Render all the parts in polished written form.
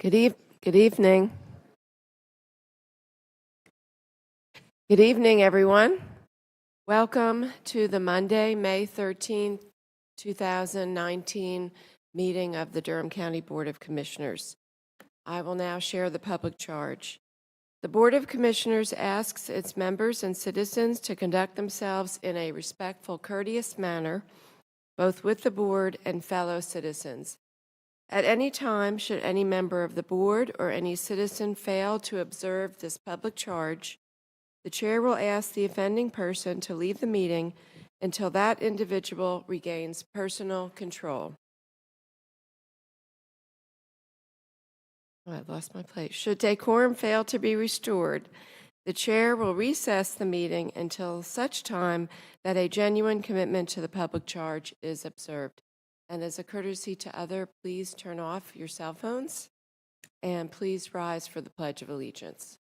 Good evening. Good evening, everyone. Welcome to the Monday, May 13th, 2019 meeting of the Durham County Board of Commissioners. I will now share the public charge. The Board of Commissioners asks its members and citizens to conduct themselves in a respectful, courteous manner, both with the board and fellow citizens. At any time, should any member of the board or any citizen fail to observe this public charge, the chair will ask the offending person to leave the meeting until that individual regains personal control. Oh, I lost my place. Should decorum fail to be restored, the chair will recess the meeting until such time that a genuine commitment to the public charge is observed. And as a courtesy to others, please turn off your cell phones and please rise for the Pledge of Allegiance.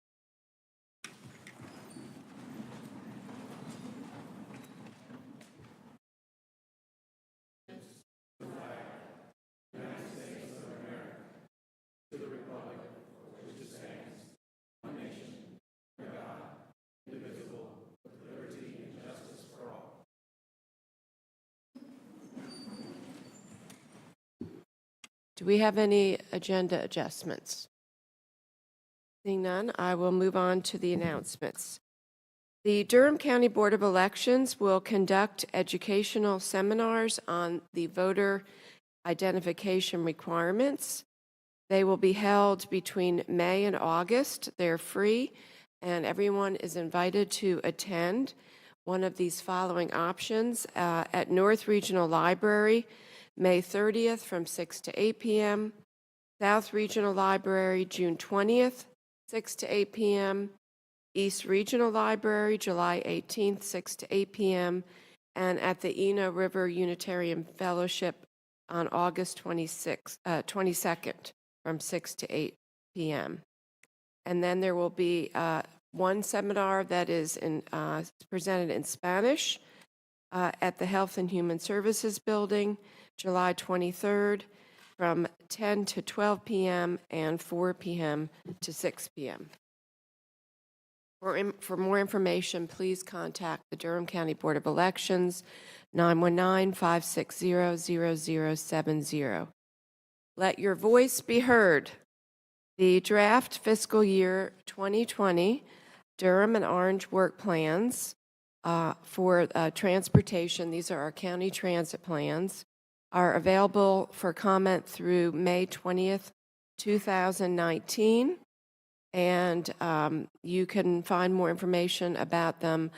Do we have any agenda adjustments? Seeing none, I will move on to the announcements. The Durham County Board of Elections will conduct educational seminars on the voter identification requirements. They will be held between May and August. They're free, and everyone is invited to attend one of these following options at North Regional Library, May 30th from 6 to 8 p.m., South Regional Library, June 20th, 6 to 8 p.m., East Regional Library, July 18th, 6 to 8 p.m., and at the Eno River Unitarian Fellowship on August 22nd from 6 to 8 p.m. And then there will be one seminar that is presented in Spanish at the Health and Human Services Building, July 23rd from 10 to 12 p.m. and 4 p.m. to 6 p.m. For more information, please contact the Durham County Board of Elections, 919-560-0070. Let your voice be heard. The draft fiscal year 2020 Durham and Orange work plans for transportation, these are our county transit plans, are available for comment through May 20th, 2019. And you can find more information about them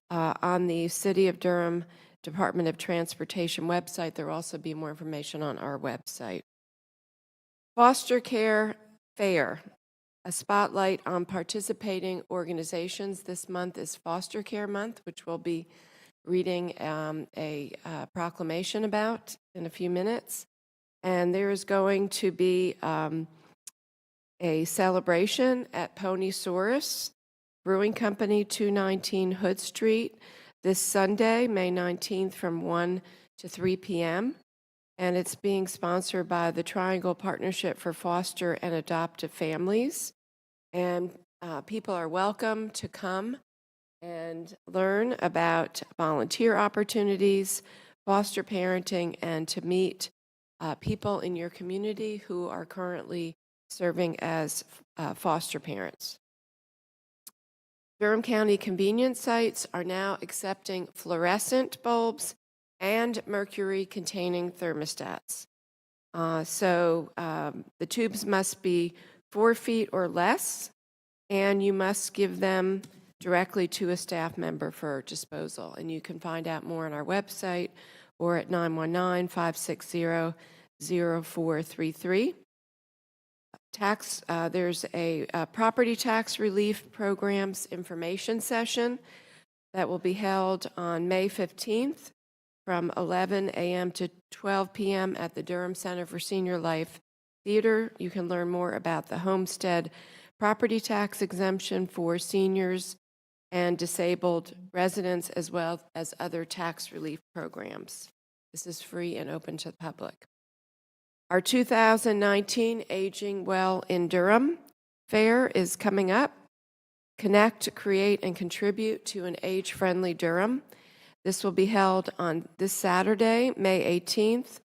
on the City of Durham Department of Transportation website. There will also be more information on our website. Foster Care Fair, a spotlight on participating organizations. This month is Foster Care Month, which we'll be reading a proclamation about in a few minutes. And there is going to be a celebration at Ponysaurus Brewing Company, 219 Hood Street, this Sunday, May 19th from 1 to 3 p.m. And it's being sponsored by the Triangle Partnership for Foster and Adoptive Families. And people are welcome to come and learn about volunteer opportunities, foster parenting, and to meet people in your community who are currently serving as foster parents. Durham County convenience sites are now accepting fluorescent bulbs and mercury-containing thermostats. So the tubes must be 4 feet or less, and you must give them directly to a staff member for disposal. And you can find out more on our website or at 919-560-0433. There's a property tax relief programs information session that will be held on May 15th from 11 a.m. to 12 p.m. at the Durham Center for Senior Life Theater. You can learn more about the homestead property tax exemption for seniors and disabled residents, as well as other tax relief programs. This is free and open to the public. Our 2019 Aging Well in Durham Fair is coming up. Connect, create, and contribute to an age-friendly Durham. This will be held on this Saturday, May 18th,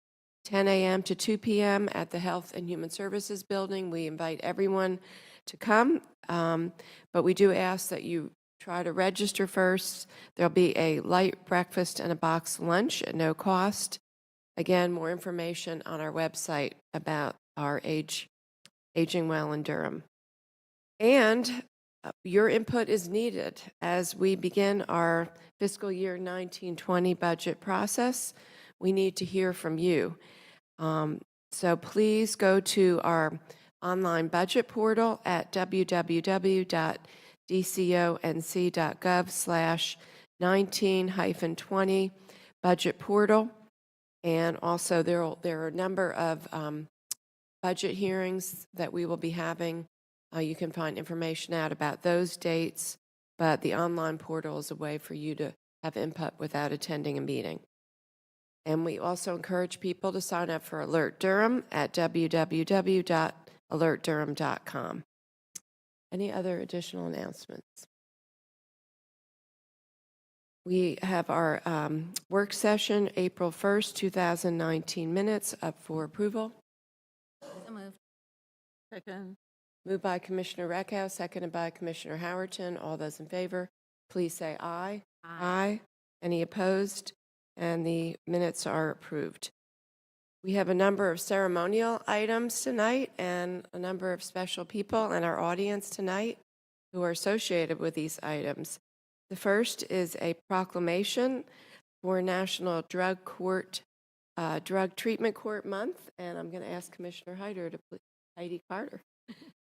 10 a.m. to 2 p.m. at the Health and Human Services Building. We invite everyone to come, but we do ask that you try to register first. There'll be a light breakfast and a box lunch at no cost. Again, more information on our website about our Aging Well in Durham. And your input is needed as we begin our fiscal year 1920 budget process. We need to hear from you. So please go to our online budget portal at www.dconc.gov/19-20 budget portal. And also there are a number of budget hearings that we will be having. You can find information out about those dates, but the online portal is a way for you to have input without attending a meeting. And we also encourage people to sign up for Alert Durham at www.alertdurham.com. Any other additional announcements? We have our work session, April 1st, 2019 minutes up for approval. So moved. Second. Moved by Commissioner Reckow, seconded by Commissioner Howerton. All those in favor, please say aye. Aye. Any opposed? And the minutes are approved. We have a number of ceremonial items tonight and a number of special people in our audience tonight who are associated with these items. The first is a proclamation for National Drug Treatment Court Month, and I'm going to ask Commissioner Heidi Carter,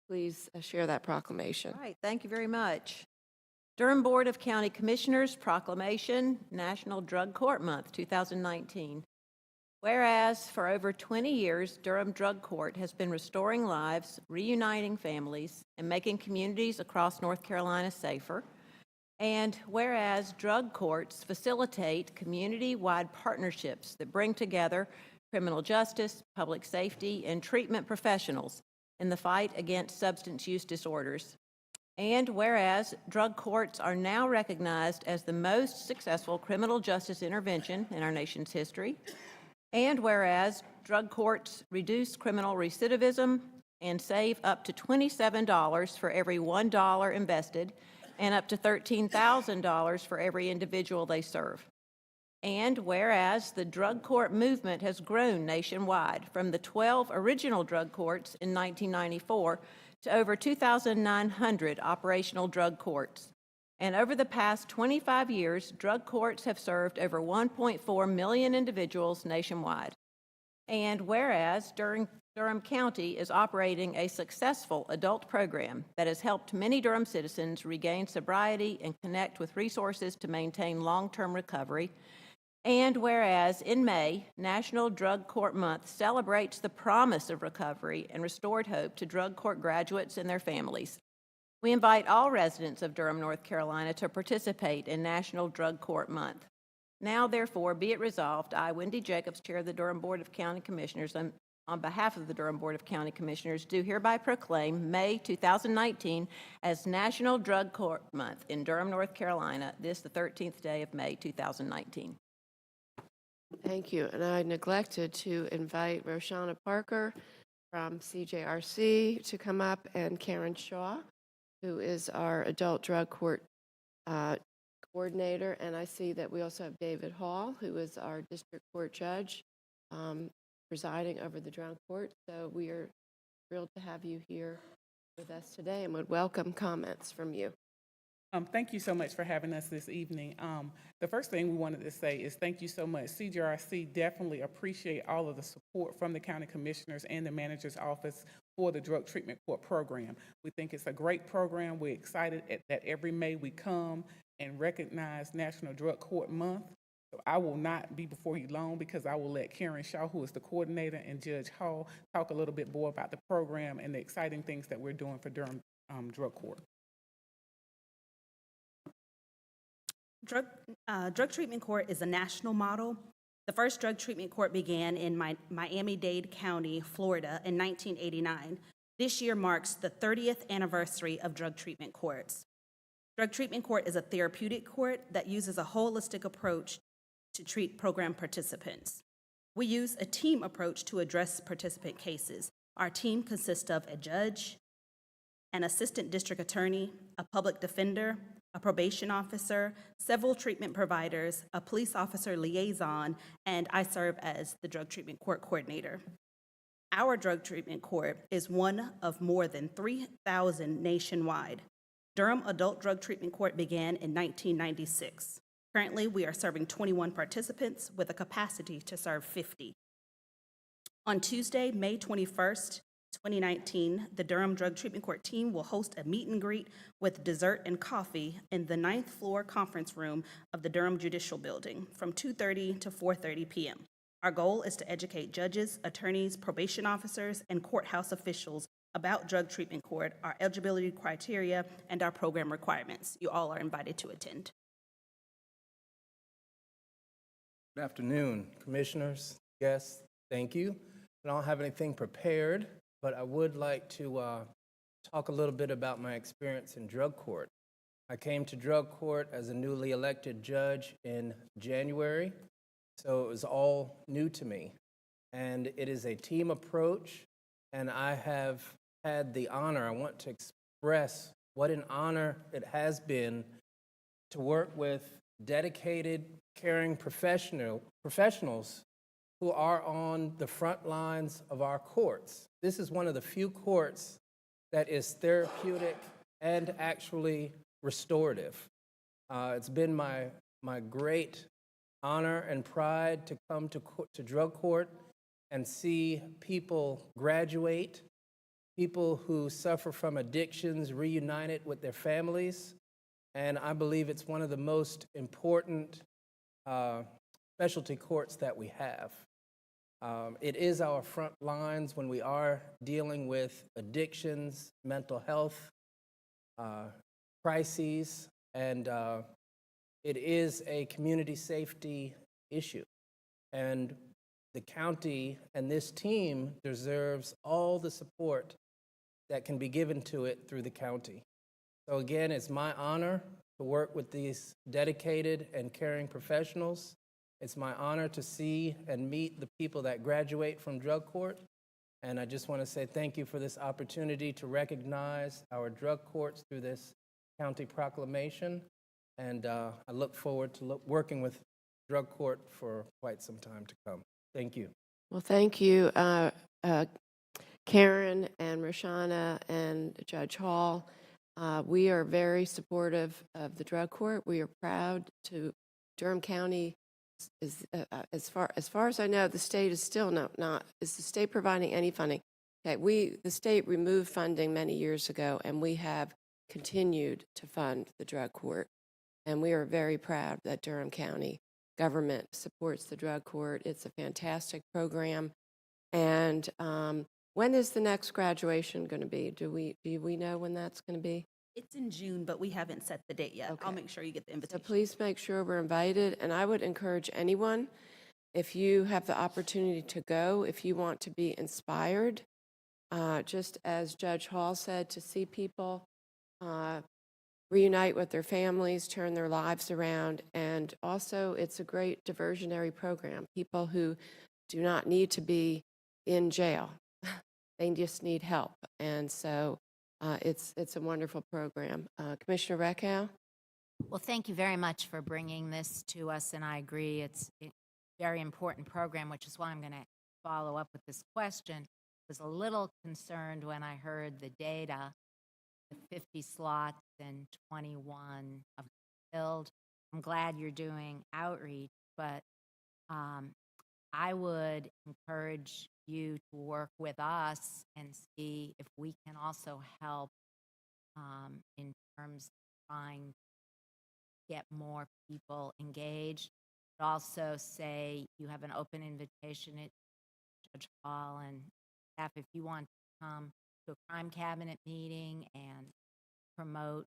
please share that proclamation. All right, thank you very much. Durham Board of County Commissioners Proclamation, National Drug Court Month 2019. Whereas for over 20 years, Durham Drug Court has been restoring lives, reuniting families, and making communities across North Carolina safer. And whereas drug courts facilitate community-wide partnerships that bring together criminal justice, public safety, and treatment professionals in the fight against substance use disorders. And whereas drug courts are now recognized as the most successful criminal justice intervention in our nation's history. And whereas drug courts reduce criminal recidivism and save up to $27 for every $1 invested, and up to $13,000 for every individual they serve. And whereas the drug court movement has grown nationwide from the 12 original drug courts in 1994 to over 2,900 operational drug courts. And over the past 25 years, drug courts have served over 1.4 million individuals nationwide. And whereas Durham County is operating a successful adult program that has helped many Durham citizens regain sobriety and connect with resources to maintain long-term recovery. And whereas in May, National Drug Court Month celebrates the promise of recovery and restored hope to drug court graduates and their families. We invite all residents of Durham, North Carolina to participate in National Drug Court Month. Now, therefore, be it resolved, I, Wendy Jacobs, Chair of the Durham Board of County Commissioners, on behalf of the Durham Board of County Commissioners, do hereby proclaim May 2019 as National Drug Court Month in Durham, North Carolina, this the 13th day of May 2019. Thank you. And I neglected to invite Roshana Parker from CJRC to come up, and Karen Shaw, who is our adult drug court coordinator. And I see that we also have David Hall, who is our district court judge, presiding over the drug court. So we are thrilled to have you here with us today and would welcome comments from you. Thank you so much for having us this evening. The first thing we wanted to say is thank you so much. CJRC definitely appreciate all of the support from the county commissioners and the manager's office for the drug treatment court program. We think it's a great program. We're excited that every May we come and recognize National Drug Court Month. So I will not be before you long because I will let Karen Shaw, who is the coordinator, and Judge Hall talk a little bit more about the program and the exciting things that we're doing for Durham Drug Court. Drug Treatment Court is a national model The first drug treatment court began in Miami-Dade County, Florida in 1989. This year marks the 30th anniversary of drug treatment courts. Drug treatment court is a therapeutic court that uses a holistic approach to treat program participants. We use a team approach to address participant cases. Our team consists of a judge, an assistant district attorney, a public defender, a probation officer, several treatment providers, a police officer liaison, and I serve as the drug treatment court coordinator. Our drug treatment court is one of more than 3,000 nationwide. Durham Adult Drug Treatment Court began in 1996. Currently, we are serving 21 participants with a capacity to serve 50. On Tuesday, May 21st, 2019, the Durham Drug Treatment Court team will host a meet and greet with dessert and coffee in the 9th floor conference room of the Durham Judicial Building from 2:30 to 4:30 p.m. Our goal is to educate judges, attorneys, probation officers, and courthouse officials about drug treatment court, our eligibility criteria, and our program requirements. You all are invited to attend. Good afternoon, commissioners, guests. Thank you. I don't have anything prepared, but I would like to talk a little bit about my experience in drug court. I came to drug court as a newly elected judge in January, so it was all new to me. And it is a team approach, and I have had the honor, I want to express what an honor it has been to work with dedicated, caring professionals who are on the front lines of our courts. This is one of the few courts that is therapeutic and actually restorative. It's been my great honor and pride to come to drug court and see people graduate, people who suffer from addictions reunited with their families, and I believe it's one of the most important specialty courts that we have. It is our front lines when we are dealing with addictions, mental health crises, and it is a community safety issue. And the county and this team deserves all the support that can be given to it through the county. So again, it's my honor to work with these dedicated and caring professionals. It's my honor to see and meet the people that graduate from drug court. And I just want to say thank you for this opportunity to recognize our drug courts through this county proclamation. And I look forward to working with drug court for quite some time to come. Thank you. Well, thank you, Karen and Roshana and Judge Hall. We are very supportive of the drug court. We are proud to Durham County. Is as far as I know, the state is still not. Is the state providing any funding? Okay, the state removed funding many years ago, and we have continued to fund the drug court, and we are very proud that Durham County government supports the drug court. It's a fantastic program, and when is the next graduation going to be? Do we know when that's going to be? It's in June, but we haven't set the date yet. Okay. I'll make sure you get the So invitation. please make sure we're invited, and I would encourage anyone, if you have the opportunity to go, if you want to be inspired, just as Judge Hall said, to see people reunite with their families, turn their lives around, and also it's a great diversionary program. People who do not need to be in jail, they just need help, and so it's a wonderful program. Commissioner Reckow? Well, thank you very much for bringing this to us, and I agree it's a very important program, which is why I'm going to follow up with this question. I was a little concerned when I heard the data, the 50 slots and 21 of filled. I'm glad you're doing outreach, but I would encourage you to work with us and see if we can also help in terms of trying to get more people engaged. But also say you have an open invitation at Judge Hall and staff if you want to come to a crime cabinet meeting and promote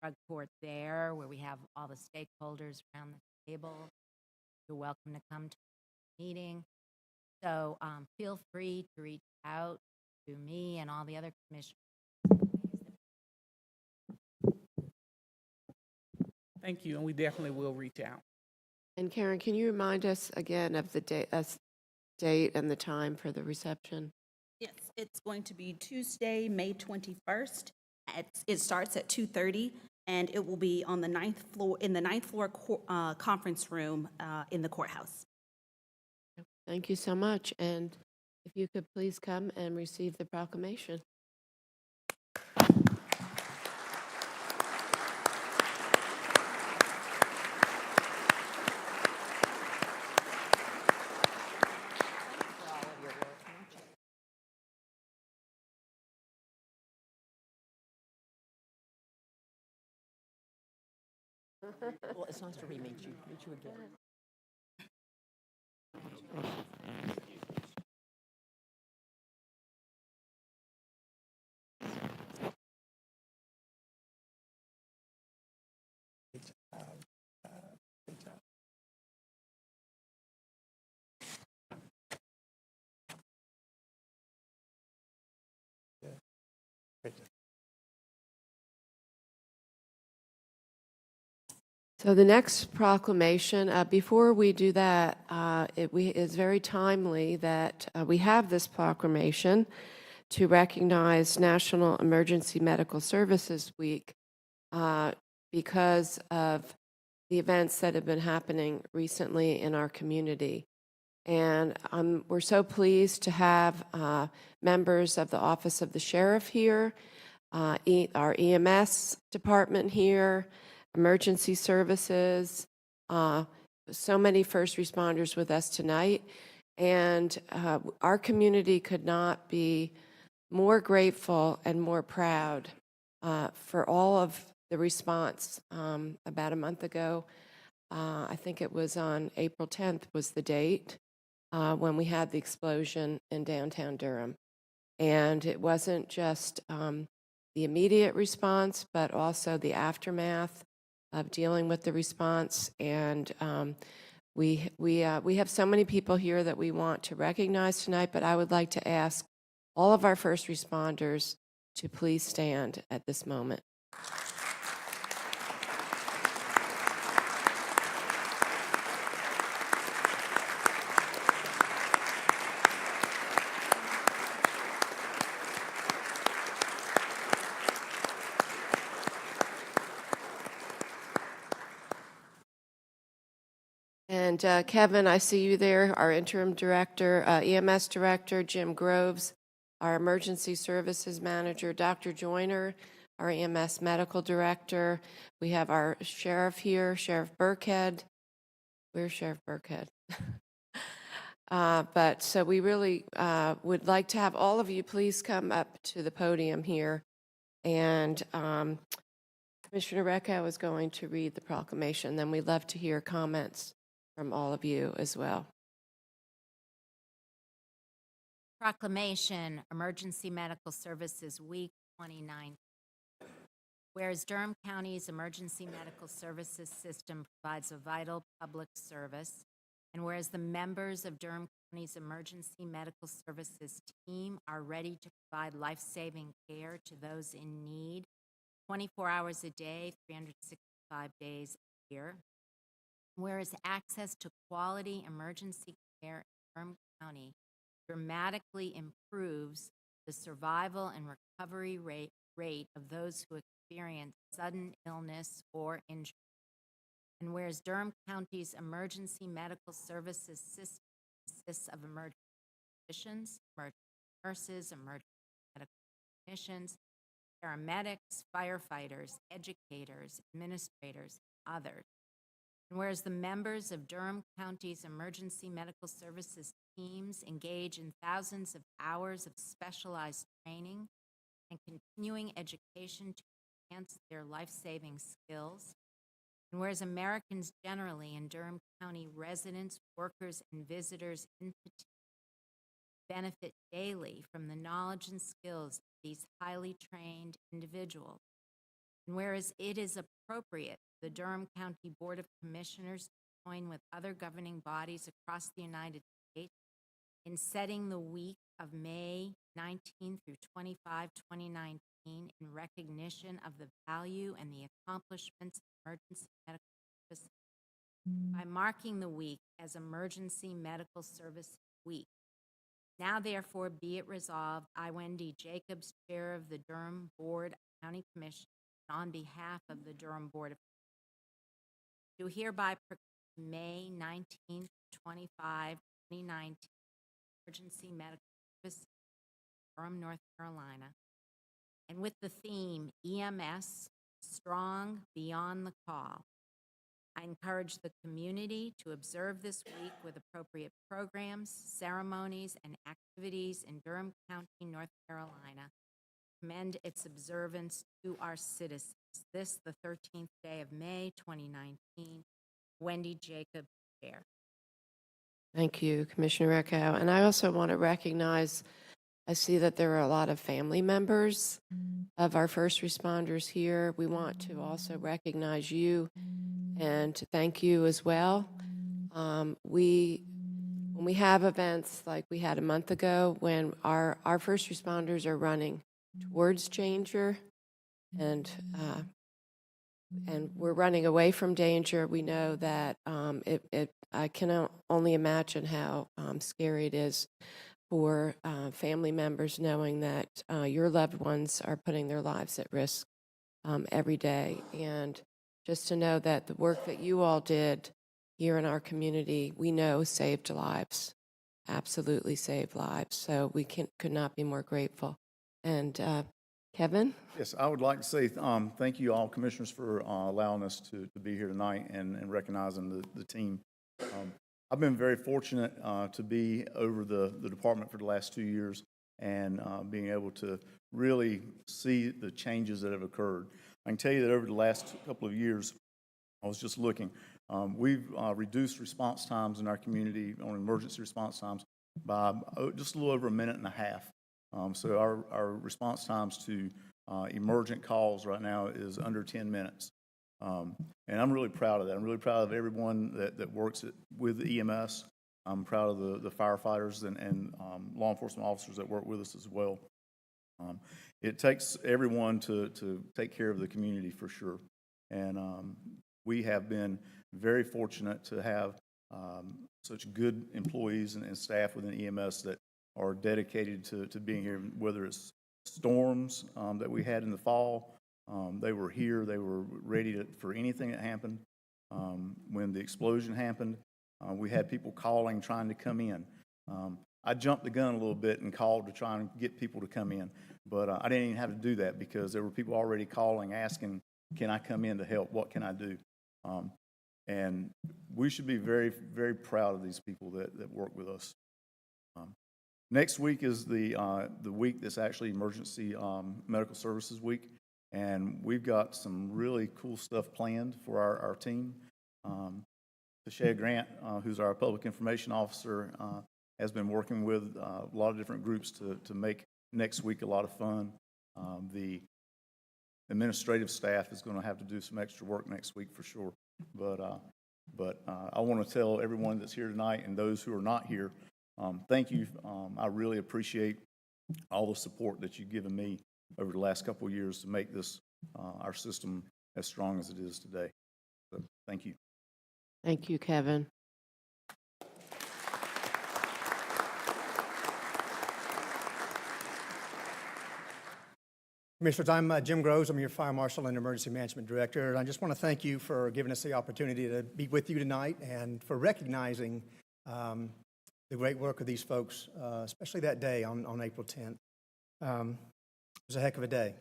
drug court there where we have all the stakeholders around the table. you're welcome to come to the meeting. So feel free to reach out to me and all the other commissioners. Thank you, and we definitely will reach out. And Karen, can you remind us again of the date and the time for the reception? Yes, it's going to be Tuesday, May 21st. It starts at 2:30, and it will be on the ninth floor, in the ninth floor conference room in the courthouse. Thank you so much. And if you could please come and receive the proclamation. Well, it's nice to meet you again. Good job. Yeah. Great job. So the next proclamation, before we do that, it's very timely that we have this proclamation to recognize National Emergency Medical Services Week because of the events that have been happening recently in our community. And we're so pleased to have members of the Office of the Sheriff here, our EMS department here, emergency services, so many first responders with us tonight. And our community could not be more grateful and more proud for all of the response. About a month ago, I think it was on April 10th was the date when we had the explosion in downtown Durham. And it wasn't just the immediate response, but also the aftermath of dealing with the response. And we have so many people here that we want to recognize tonight, but I would like to ask all of our first responders to please stand at this moment. And Kevin, I see you there, our interim director, EMS director, Jim Groves, our emergency services manager, Dr. Joyner, our EMS medical director. We have our sheriff here, Sheriff Burkhead. Where's Sheriff Burkhead? But so we really would like to have all of you please come up to the podium here. And Commissioner Recco is going to read the proclamation. Then we'd love to hear comments from all of you as well. Proclamation, Emergency Medical Services Week 29. Whereas Durham County's emergency medical services system provides a vital public service, and whereas the members of Durham County's emergency medical services team are ready to provide life-saving care to those in need 24 hours a day, 365 days a year. Whereas access to quality emergency care in Durham County dramatically improves the survival and recovery rate of those who experience sudden illness or injury. And whereas Durham County's emergency medical services system consists of emergency physicians, emergency nurses, emergency medical technicians, paramedics, firefighters, educators, administrators, and others. And whereas the members of Durham County's emergency medical services teams engage in thousands of hours of specialized training and continuing education to enhance their life-saving skills. And whereas Americans generally and Durham County residents, workers, and visitors in particular benefit daily from the knowledge and skills of these highly trained individuals. And whereas it is appropriate for the Durham County Board of Commissioners to join with other governing bodies across the United States in setting the week of May 19 through 25, 2019 in recognition of the value and the accomplishments of emergency medical services by marking the week as Emergency Medical Services Week. Now therefore be it resolved, I, Wendy Jacobs, Chair of the Durham Board of County Commissioners, on behalf of the Durham Board of do hereby proclaim May 19th, 25, 2019 Emergency Medical Services, Durham, North Carolina, and with the theme EMS, Strong Beyond the Call. I encourage the community to observe this week with appropriate programs, ceremonies, and activities in Durham County, North Carolina. Commend its observance to our citizens. This, the 13th day of May, 2019. Wendy Jacobs, Chair. Thank you, Commissioner Reckow. And I also want to recognize, I see that there are a lot of family members of our first responders here. We want to also recognize you and to thank you as well. When we have events like we had a month ago, when our first responders are running towards danger and we're running away from danger, we know that I can only imagine how scary it is for family members knowing that your loved ones are putting their lives at risk every day. And just to know that the work that you all did here in our community, we know saved lives, absolutely saved lives. So we could not be more grateful. And Kevin? Yes, I would like to say thank you all, commissioners, for allowing us to be here tonight and recognizing the team. I've been very fortunate to be over the department for the last 2 years and being able to really see the changes that have occurred. I can tell you that over the last couple of years, I was just looking, we've reduced response times in our community on emergency response times by just a little over 1.5 minutes. So our response times to emergent calls right now is under 10 minutes. And I'm really proud of that. I'm really proud of everyone that works with the EMS. I'm proud of the firefighters and law enforcement officers that work with us as well. It takes everyone to take care of the community for sure. And we have been very fortunate to have such good employees and staff within EMS that are dedicated to being here, whether it's storms that we had in the fall. They were here. They were ready for anything that happened. When the explosion happened, we had people calling, trying to come in. I jumped the gun a little bit and called to try and get people to come in, but I didn't even have to do that because there were people already calling, asking, can I come in to help? What can I do? And we should be very, very proud of these people that work with us. Next week is the week that's actually Emergency Medical Services Week, and we've got some really cool stuff planned for our team. Tashea Grant, who's our Public Information Officer, has been working with a lot of different groups to make next week a lot of fun. The administrative staff is going to have to do some extra work next week for sure. But I want to tell everyone that's here tonight and those who are not here, thank you. I really appreciate all the support that you've given me over the last couple of years to make this our system as strong as it is today. So thank you. Thank you, Kevin. Commissioners, I'm Jim Groves. I'm your Fire Marshal and Emergency Management Director. And I just want to thank you for giving us the opportunity to be with you tonight and for recognizing the great work of these folks, especially that day on April 10th. It was a heck of a day.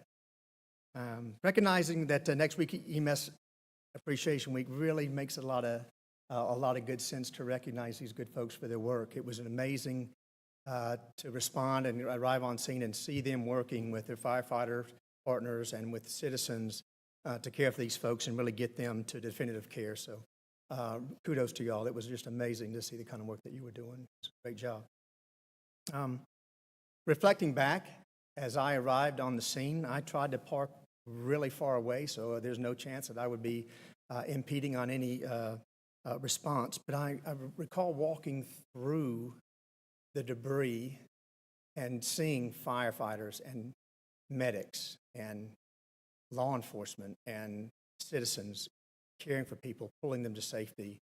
Recognizing that next week EMS Appreciation Week really makes a lot of good sense to recognize these good folks for their work. It was an amazing to respond and arrive on scene and see them working with their firefighter partners and with citizens to care for these folks and really get them to definitive care. So kudos to y'all. It was just amazing to see the kind of work that you were doing. It's a great job. Reflecting back, as I arrived on the scene, I tried to park really far away so there's no chance that I would be impeding on any response, but I recall walking through the debris and seeing firefighters and medics and law enforcement and citizens caring for people, pulling them to safety,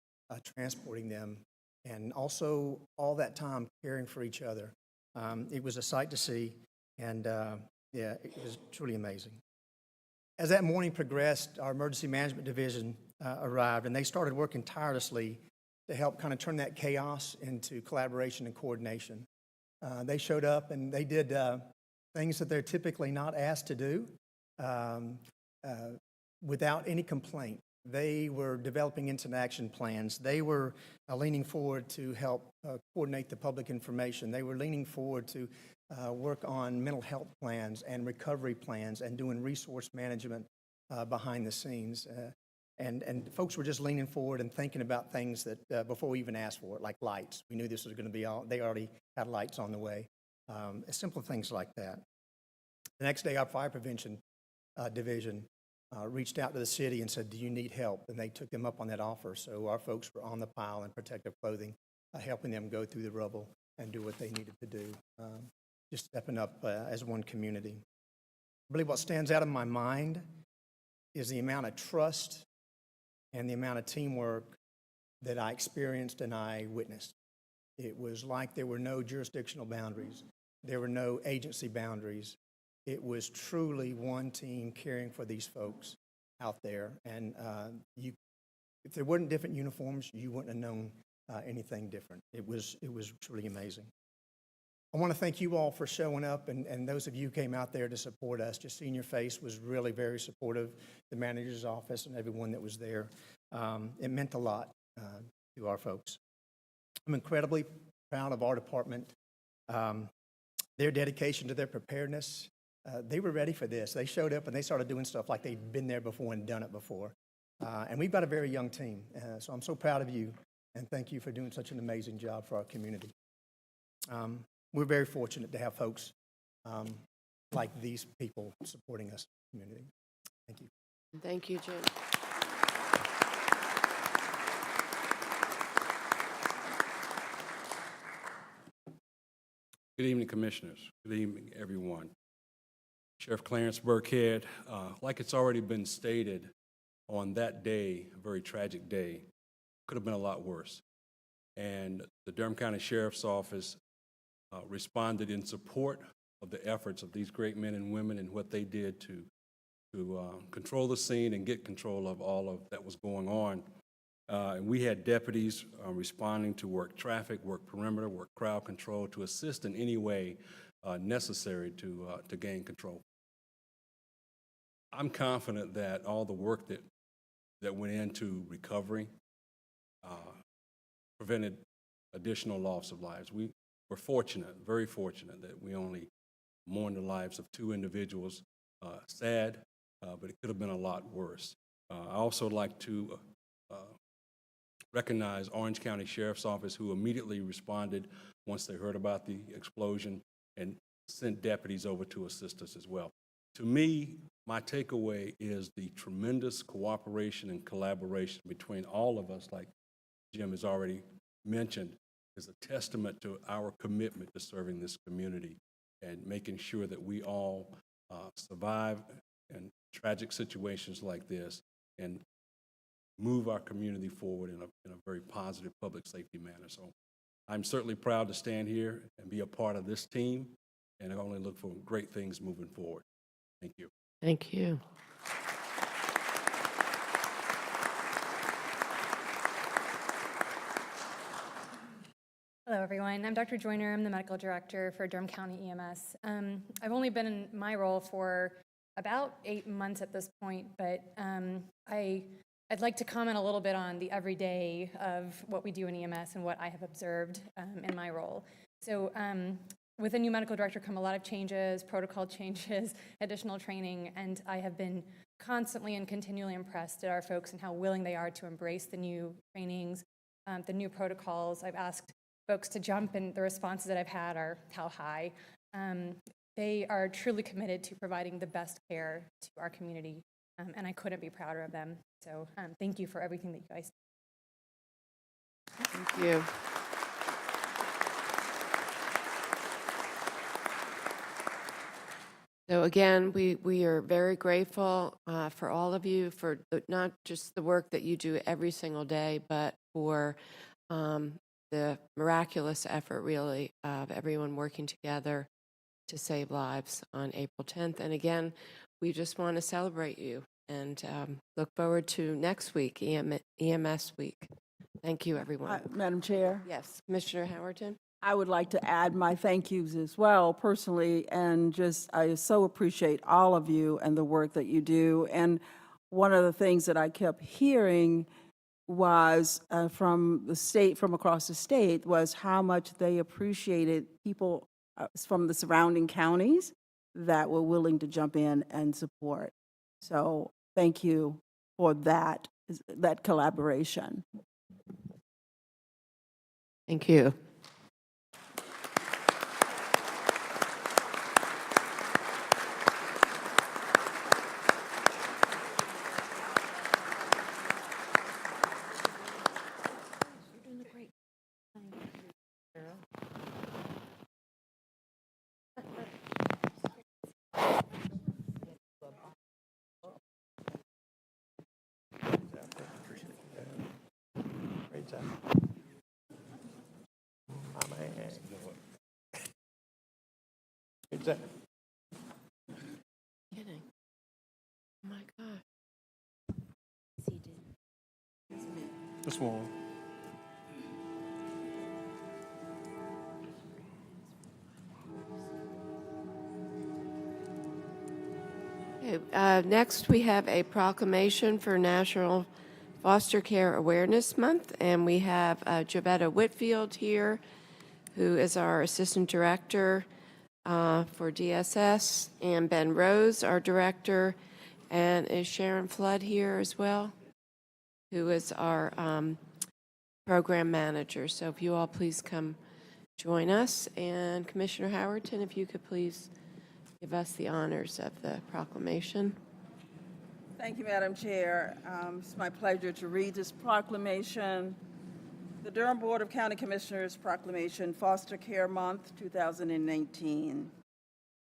transporting them, and also all that time caring for each other. It was a sight to see, and yeah, it was truly amazing. As that morning progressed, our emergency management division arrived, and they started working tirelessly to help kind of turn that chaos into collaboration and coordination. They showed up and they did things that they're typically not asked to do without any complaint. They were developing instant action plans. They were leaning forward to help coordinate the public information. They were leaning forward to work on mental health plans and recovery plans and doing resource management behind the scenes. And folks were just leaning forward and thinking about things that before we even asked for it, like lights. We knew this was going to be all, they already had lights on the way. Simple things like that. The next day, our fire prevention division reached out to the city and said, do you need help? And they took them up on that offer. So our folks were on the pile in protective clothing, helping them go through the rubble and do what they needed to do. Just stepping up as one community. I believe what stands out in my mind is the amount of trust and the amount of teamwork that I experienced and I witnessed. It was like there were no jurisdictional boundaries. There were no agency boundaries. It was truly one team caring for these folks out there. And if there weren't different uniforms, you wouldn't have known anything different. It was truly amazing. I want to thank you all for showing up, and those of you who came out there to support us. Just seeing your face was really very supportive, the manager's office and everyone that was there. It meant a lot to our folks. I'm incredibly proud of our department, their dedication to their preparedness. They were ready for this. They showed up and they started doing stuff like they'd been there before and done it before. And we've got a very young team, so I'm so proud of you, and thank you for doing such an amazing job for our community. We're very fortunate to have folks like these people supporting us in the community. Thank you. Thank you, Jim. Good evening, Commissioners. Good evening, everyone. Sheriff Clarence Burkhead, like it's already been stated, on that day, a very tragic day, could have been a lot worse. And the Durham County Sheriff's Office responded in support of the efforts of these great men and women and what they did to control the scene and get control of all of that was going on. And we had deputies responding to work traffic, work perimeter, work crowd control to assist in any way necessary to gain control. I'm confident that all the work that went into recovery prevented additional loss of lives. We were fortunate, very fortunate, that we only mourned the lives of 2 individuals. Sad, but it could have been a lot worse. I also like to recognize Orange County Sheriff's Office, who immediately responded once they heard about the explosion and sent deputies over to assist us as well. To me, my takeaway is the tremendous cooperation and collaboration between all of us, like Jim has already mentioned, is a testament to our commitment to serving this community and making sure that we all survive in tragic situations like this and move our community forward in a very positive public safety manner. So I'm certainly proud to stand here and be a part of this team, and I only look for great things moving forward. Thank you. Thank you. Hello, everyone. I'm Dr. Joyner. I'm the medical director for Durham County EMS. I've only been in my role for about 8 months at this point, but I'd like to comment a little bit on the everyday of what we do in EMS and what I have observed in my role. So with a new medical director come a lot of changes, protocol changes, additional training, and I have been constantly and continually impressed at our folks and how willing they are to embrace the new trainings, the new protocols. I've asked folks to jump, and the responses that I've had are how high. They are truly committed to providing the best care to our community, and I couldn't be prouder of them. So thank you for everything that you guys do. Thank you. So again, we are very grateful for all of you for not just the work that you do every single day, but for the miraculous effort, really, of everyone working together to save lives on April 10th. And again, we just want to celebrate you and look forward to next week, EMS week. Thank you, everyone. Madam Chair, Yes, Commissioner Howerton? I would like to add my thank yous as well personally, and just, I so appreciate all of you and the work that you do. And one of the things that I kept hearing was from the state, from across the state, was how much they appreciated people from the surrounding counties that were willing to jump in and support. So thank you for that collaboration. Thank you. Great job. My man. Great job. Kidding. Oh my God. This one. Okay, next, we have a proclamation for National Foster Care Awareness Month, and we have Jovetta Whitfield here, who is our Assistant Director for DSS, and Ben Rose, our Director, and is Sharon Flood here as well, who is our Program Manager. So if you all please come join us, and Commissioner Howerton, if you could please give us the honors of the proclamation. Thank you, Madam Chair. It's my pleasure to read this proclamation. The Durham Board of County Commissioners Proclamation, Foster Care Month 2019.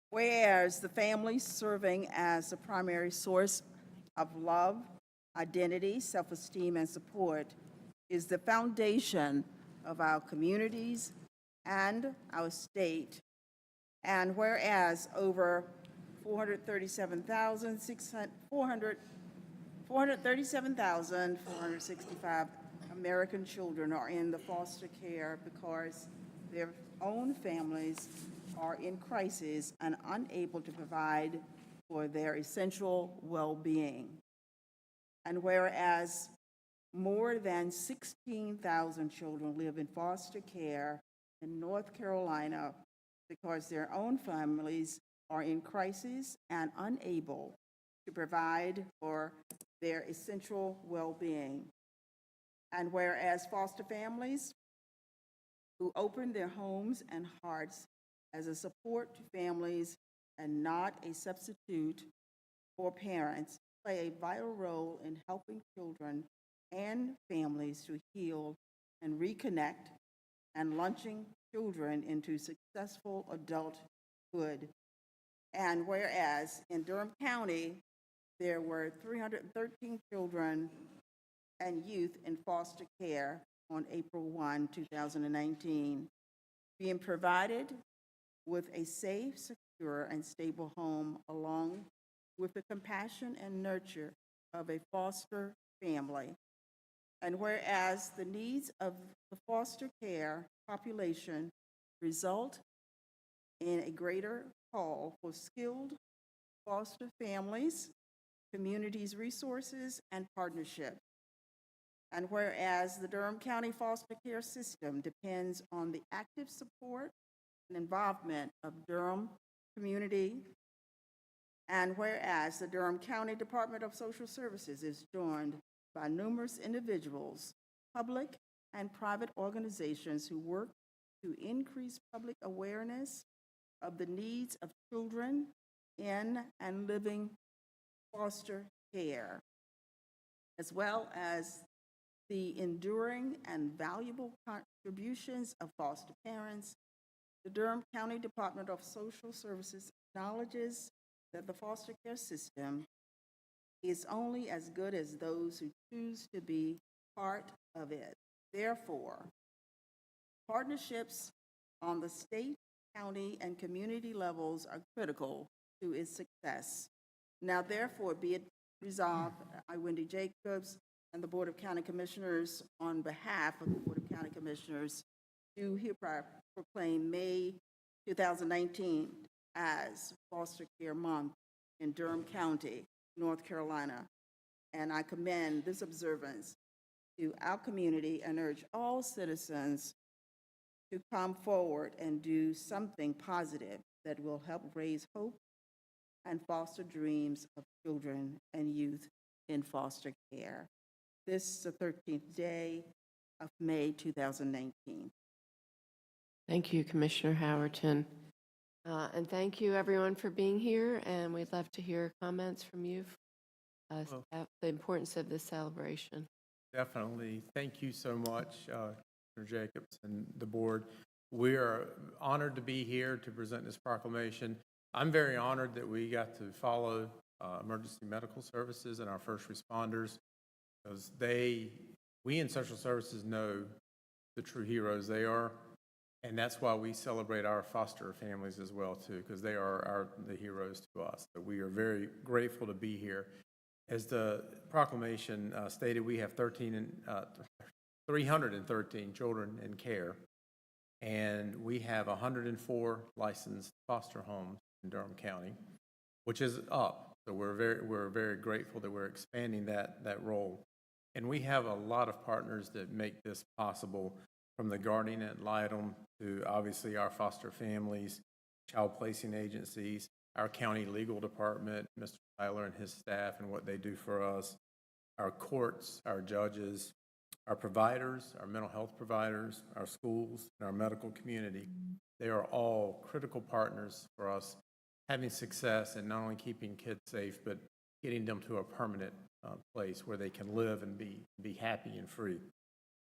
Whereas the family serving as the primary source of love, identity, self-esteem, and support is the foundation of our communities and our state. And whereas over 437,465 American children are in the foster care because their own families are in crisis and unable to provide for their essential well-being. And whereas more than 16,000 children live in foster care in North Carolina because their own families are in crisis and unable to provide for their essential well-being. And whereas foster families who open their homes and hearts as a support to families and not a substitute for parents play a vital role in helping children and families to heal and reconnect and launching children into successful adulthood. And whereas in Durham County, there were 313 children and youth in foster care on April 1, 2019, being provided with a safe, secure, and stable home along with the compassion and nurture of a foster family. And whereas the needs of the foster care population result in a greater call for skilled foster families, communities, resources, and partnership. And whereas the Durham County foster care system depends on the active support and involvement of Durham community, and whereas the Durham County Department of Social Services is joined by numerous individuals, public and private organizations who work to increase public awareness of the needs of children in and living foster care, as well as the enduring and valuable contributions of foster parents, the Durham County Department of Social Services acknowledges that the foster care system is only as good as those who choose to be part of it. Therefore, partnerships on the state, county, and community levels are critical to its success. Now, therefore, be it resolved, I, Wendy Jacobs, and the Board of County Commissioners, on behalf of the Board of County Commissioners, do hereby proclaim May 2019 as Foster Care Month in Durham County, North Carolina. And I commend this observance to our community and urge all citizens to come forward and do something positive that will help raise hope and foster dreams of children and youth in foster care. This is the 13th day of May 2019. Thank you, Commissioner Howerton. And thank you, everyone, for being here, and we'd love to hear comments from you about the importance of this celebration. Definitely. Thank you so much, Commissioner Jacobs and the board. We are honored to be here to present this proclamation. I'm very honored that we got to follow emergency medical services and our first responders, because we in social services know the true heroes they are, and that's why we celebrate our foster families as well too, because they are the heroes to us. So we are very grateful to be here. As the proclamation stated, we have 313 children in care, and we have 104 licensed foster homes in Durham County, which is up. So we're very grateful that we're expanding that role. And we have a lot of partners that make this possible, from the guardian ad litem to obviously our foster families, child placing agencies, our county legal department, Mr. Tyler and his staff and what they do for us, our courts, our judges, our providers, our mental health providers, our schools, and our medical community. They are all critical partners for us having success in not only keeping kids safe, but getting them to a permanent place where they can live and be happy and free.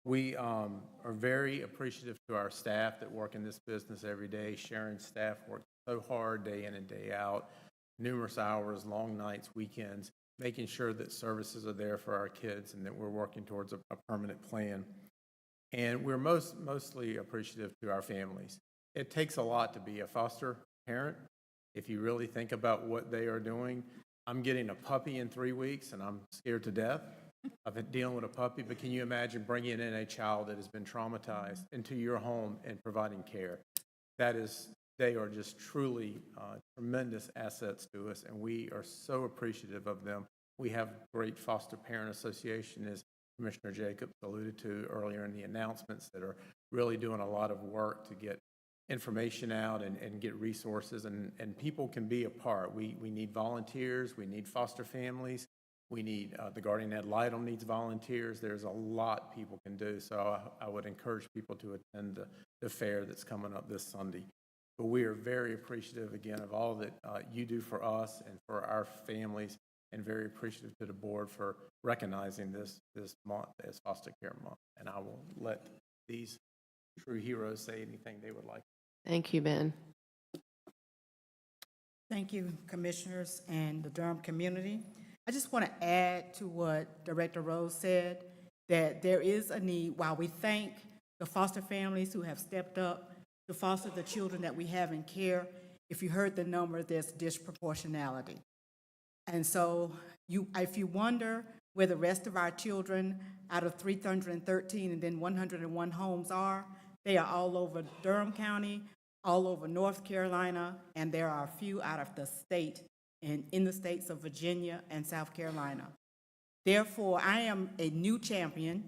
We are very appreciative to our staff that work in this business every day. Sharon's staff work so hard day in and day out, numerous hours, long nights, weekends, making sure that services are there for our kids and that we're working towards a permanent plan. And we're mostly appreciative to our families. It takes a lot to be a foster parent. If you really think about what they are doing, I'm getting a puppy in 3 weeks and I'm scared to death. I've been dealing with a puppy, but can you imagine bringing in a child that has been traumatized into your home and providing care? They are just truly tremendous assets to us, and we are so appreciative of them. We have great foster parent association, as Commissioner Jacobs alluded to earlier in the announcements, that are really doing a lot of work to get information out and get resources, and people can be a part. We need volunteers, we need foster families, we need the guardian ad litem needs volunteers. There's a lot people can do, so I would encourage people to attend the fair that's coming up this Sunday. But we are very appreciative, again, of all that you do for us and for our families, and very appreciative to the board for recognizing this month as Foster Care Month. And I will let these true heroes say anything they would like. Thank you, Ben. Thank you, commissioners and the Durham community. I just want to add to what Director Rose said, that there is a need. While we thank the foster families who have stepped up to foster the children that we have in care, if you heard the number, there's disproportionality. And so if you wonder where the rest of our children out of 313 and then 101 homes are, they are all over Durham County, all over North Carolina, and there are a few out of the state and in the states of Virginia and South Carolina. Therefore, I am a new champion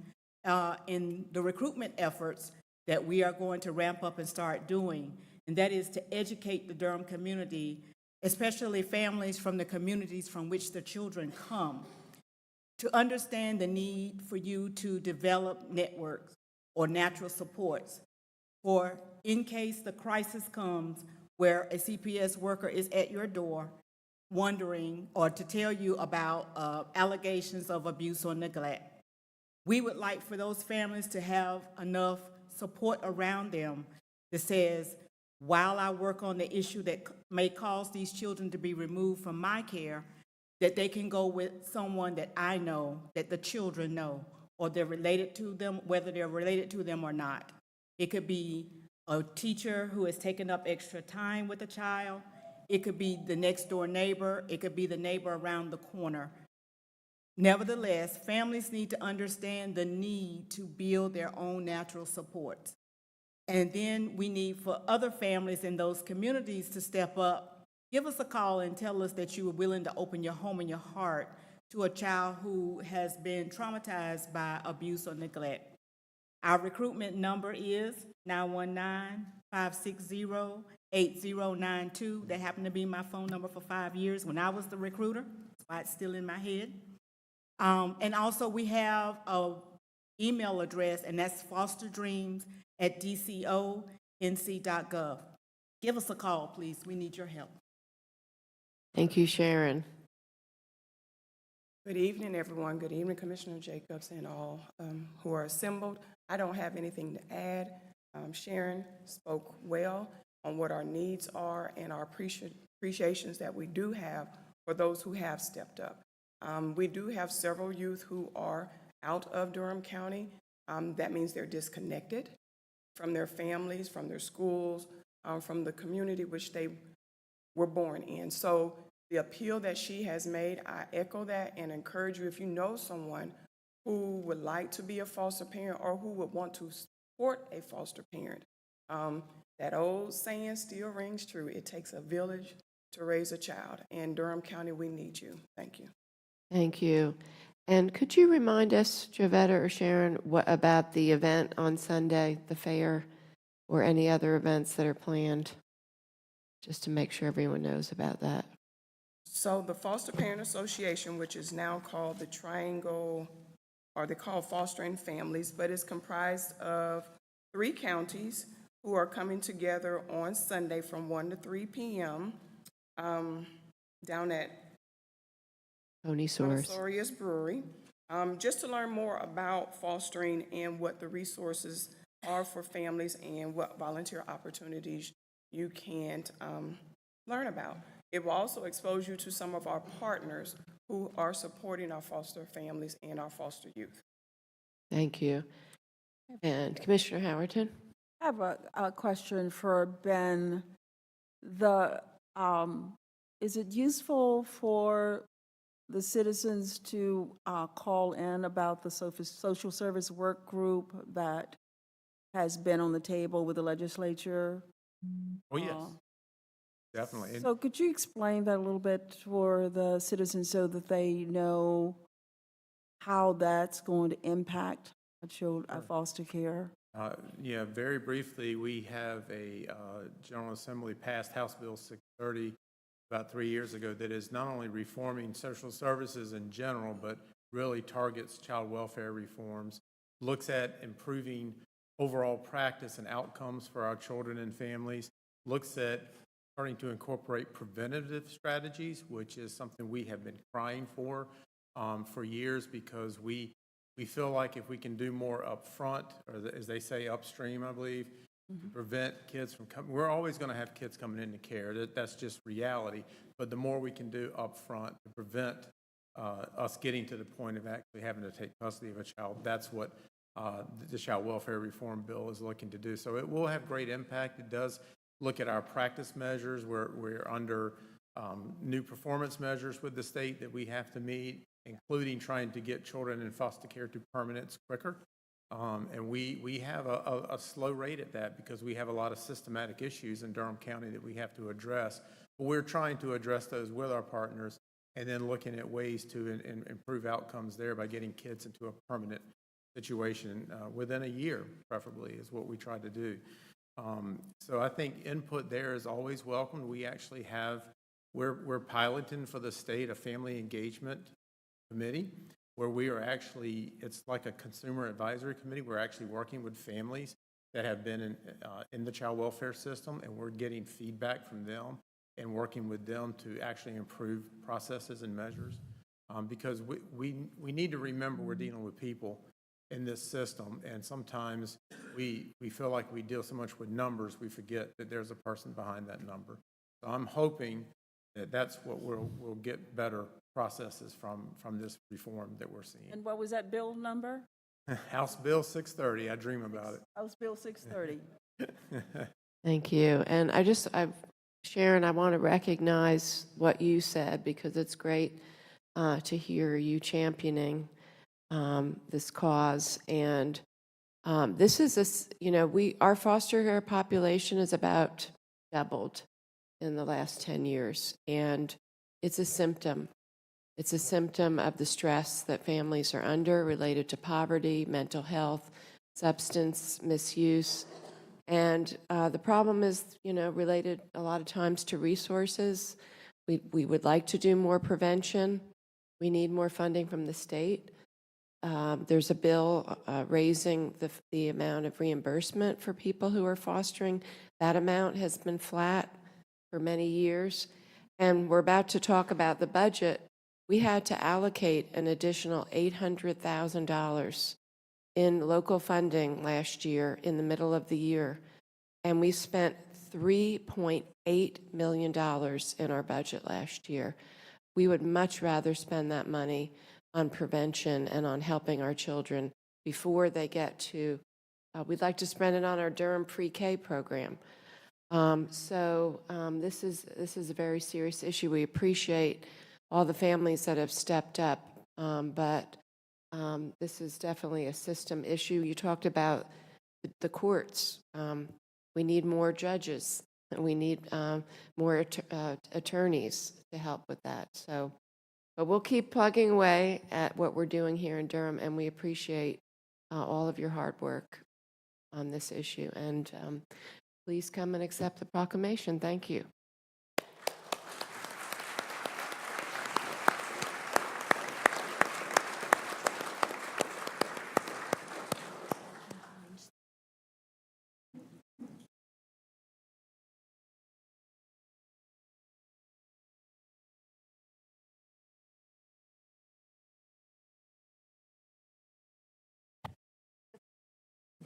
in the recruitment efforts that we are going to ramp up and start doing, and that is to educate the Durham community, especially families from the communities from which the children come, to understand the need for you to develop networks or natural supports for in case the crisis comes where a CPS worker is at your door wondering or to tell you about allegations of abuse or neglect. We would like for those families to have enough support around them that says, while I work on the issue that may cause these children to be removed from my care, that they can go with someone that I know, that the children know, or they're related to them, whether they're related to them or not. It could be a teacher who has taken up extra time with a child. It could be the next door neighbor. It could be the neighbor around the corner. Nevertheless, families need to understand the need to build their own natural supports. And then we need for other families in those communities to step up. Give us a call and tell us that you are willing to open your home and your heart to a child who has been traumatized by abuse or neglect. Our recruitment number is 919-560-8092. That happened to be my phone number for 5 years when I was the recruiter. That's why it's still in my head. And also we have an email address, and that's fosterdreams@dconc.gov. Give us a call, please. We need your help. Thank you, Sharon. Good evening, everyone. Good evening, Commissioner Jacobs and all who are assembled. I don't have anything to add. Sharon spoke well on what our needs are and our appreciations that we do have for those who have stepped up. We do have several youth who are out of Durham County. That means they're disconnected from their families, from their schools, from the community which they were born in. So the appeal that she has made, I echo that and encourage you, if you know someone who would like to be a foster parent or who would want to support a foster parent, that old saying still rings true. It takes a village to raise a child. And Durham County, we need you. Thank you. Thank you. And could you remind us, Jovetta or Sharon, what about the event on Sunday, the fair, or any other events that are planned? Just to make sure everyone knows about that. So the Foster Parent Association, which is now called the Triangle, or they call Fostering Families, but it's comprised of 3 counties who are coming together on Sunday from 1 to 3 p.m. Down at Onisorius Brewery, just to learn more about fostering and what the resources are for families and what volunteer opportunities you can learn about. It will also expose you to some of our partners who are supporting our foster families and our foster youth. Thank you. And Commissioner Howerton? I have a question for Ben. Is it useful for the citizens to call in about the social service work group that has been on the table with the legislature? Oh, yes, definitely. So could you explain that a little bit for the citizens so that they know how that's going to impact foster care? Yeah, very briefly, we have a General Assembly passed House Bill 630 about 3 years ago that is not only reforming social services in general, but really targets child welfare reforms, looks at improving overall practice and outcomes for our children and families, looks at starting to incorporate preventative strategies, which is something we have been crying for years, because we feel like if we can do more up front, or as they say, upstream, I believe, to prevent kids from coming. We're always going to have kids coming into care. That's just reality. But the more we can do up front to prevent us getting to the point of actually having to take custody of a child, that's what the Child Welfare Reform Bill is looking to do. So it will have great impact. It does look at our practice measures. We're under new performance measures with the state that we have to meet, including trying to get children in foster care to permanence quicker. And we have a slow rate at that because we have a lot of systematic issues in Durham County that we have to address. But we're trying to address those with our partners and then looking at ways to improve outcomes there by getting kids into a permanent situation within a year, preferably, is what we try to do. So I think input there is always welcome. We actually we're piloting for the state a family engagement committee where we are actually, it's like a consumer advisory committee. We're actually working with families that have been in the child welfare system, and we're getting feedback from them and working with them to actually improve processes and measures. Because we need to remember we're dealing with people in this system. And sometimes we feel like we deal so much with numbers, we forget that there's a person behind that number. So I'm hoping that that's what we'll get better processes from this reform that we're seeing. And what was that bill number? House Bill 630, I dream about it. House Bill 630. Thank you. And Sharon, I want to recognize what you said because it's great to hear you championing this cause. And this is our foster care population is about doubled in the last 10 years. And it's a symptom. It's a symptom of the stress that families are under related to poverty, mental health, substance misuse. And the problem is, related a lot of times to resources. We would like to do more prevention. We need more funding from the state. There's a bill raising the amount of reimbursement for people who are fostering. That amount has been flat for many years. And we're about to talk about the budget. We had to allocate an additional $800,000 in local funding last year in the middle of the year, and we spent $3.8 million in our budget last year. We would much rather spend that money on prevention and on helping our children before they get to, we'd like to spend it on our Durham pre-K program. This is a very serious issue. We appreciate all the families that have stepped up, but this is definitely a system issue. You talked about the courts. We need more judges. We need more attorneys to help with that. But we'll keep plugging away at what we're doing here in Durham, and we appreciate all of your hard work on this issue. And please come and accept the proclamation. Thank you.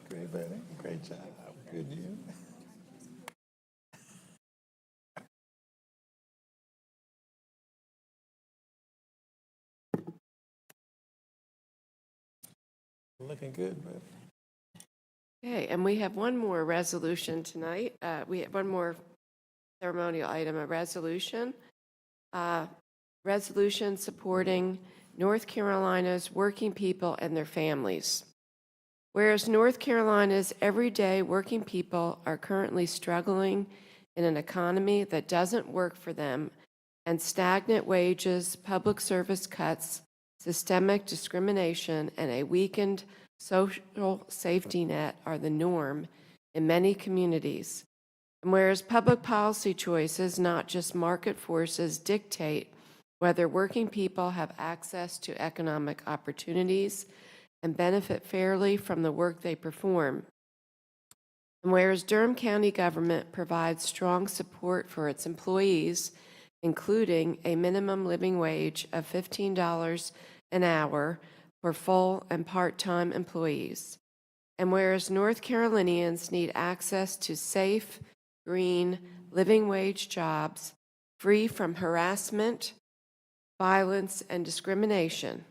Great, buddy. Great job. Good you. Looking good, buddy. Okay, and we have one more resolution tonight. We have one more ceremonial item, a resolution. Resolution supporting North Carolina's working people and their families. Whereas North Carolina's everyday working people are currently struggling in an economy that doesn't work for them, and stagnant wages, public service cuts, systemic discrimination, and a weakened social safety net are the norm in many communities. And whereas public policy choices, not just market forces, dictate whether working people have access to economic opportunities and benefit fairly from the work they perform. And whereas Durham County government provides strong support for its employees, including a minimum living wage of $15 an hour for full and part-time employees. And whereas North Carolinians need access to safe, green, living wage jobs free from harassment, violence, and discrimination.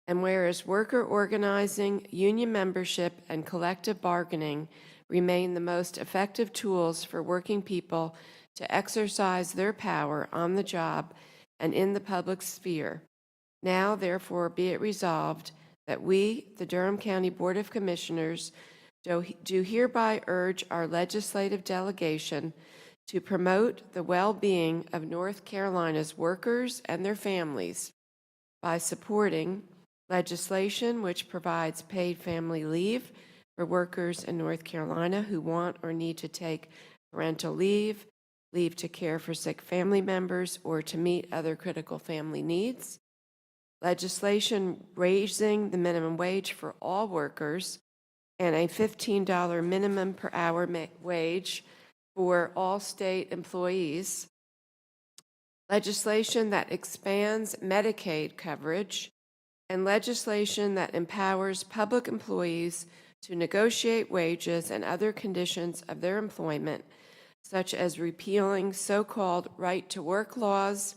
And whereas worker organizing, union membership, and collective bargaining remain the most effective tools for working people to exercise their power on the job and in the public sphere, now therefore be it resolved that we, the Durham County Board of Commissioners, do hereby urge our legislative delegation to promote the well-being of North Carolina's workers and their families by supporting legislation which provides paid family leave for workers in North Carolina who want or need to take parental leave, leave to care for sick family members, or to meet other critical family needs. Legislation raising the minimum wage for all workers and a $15 minimum per hour wage for all state employees. Legislation that expands Medicaid coverage and legislation that empowers public employees to negotiate wages and other conditions of their employment, such as repealing so-called right-to-work laws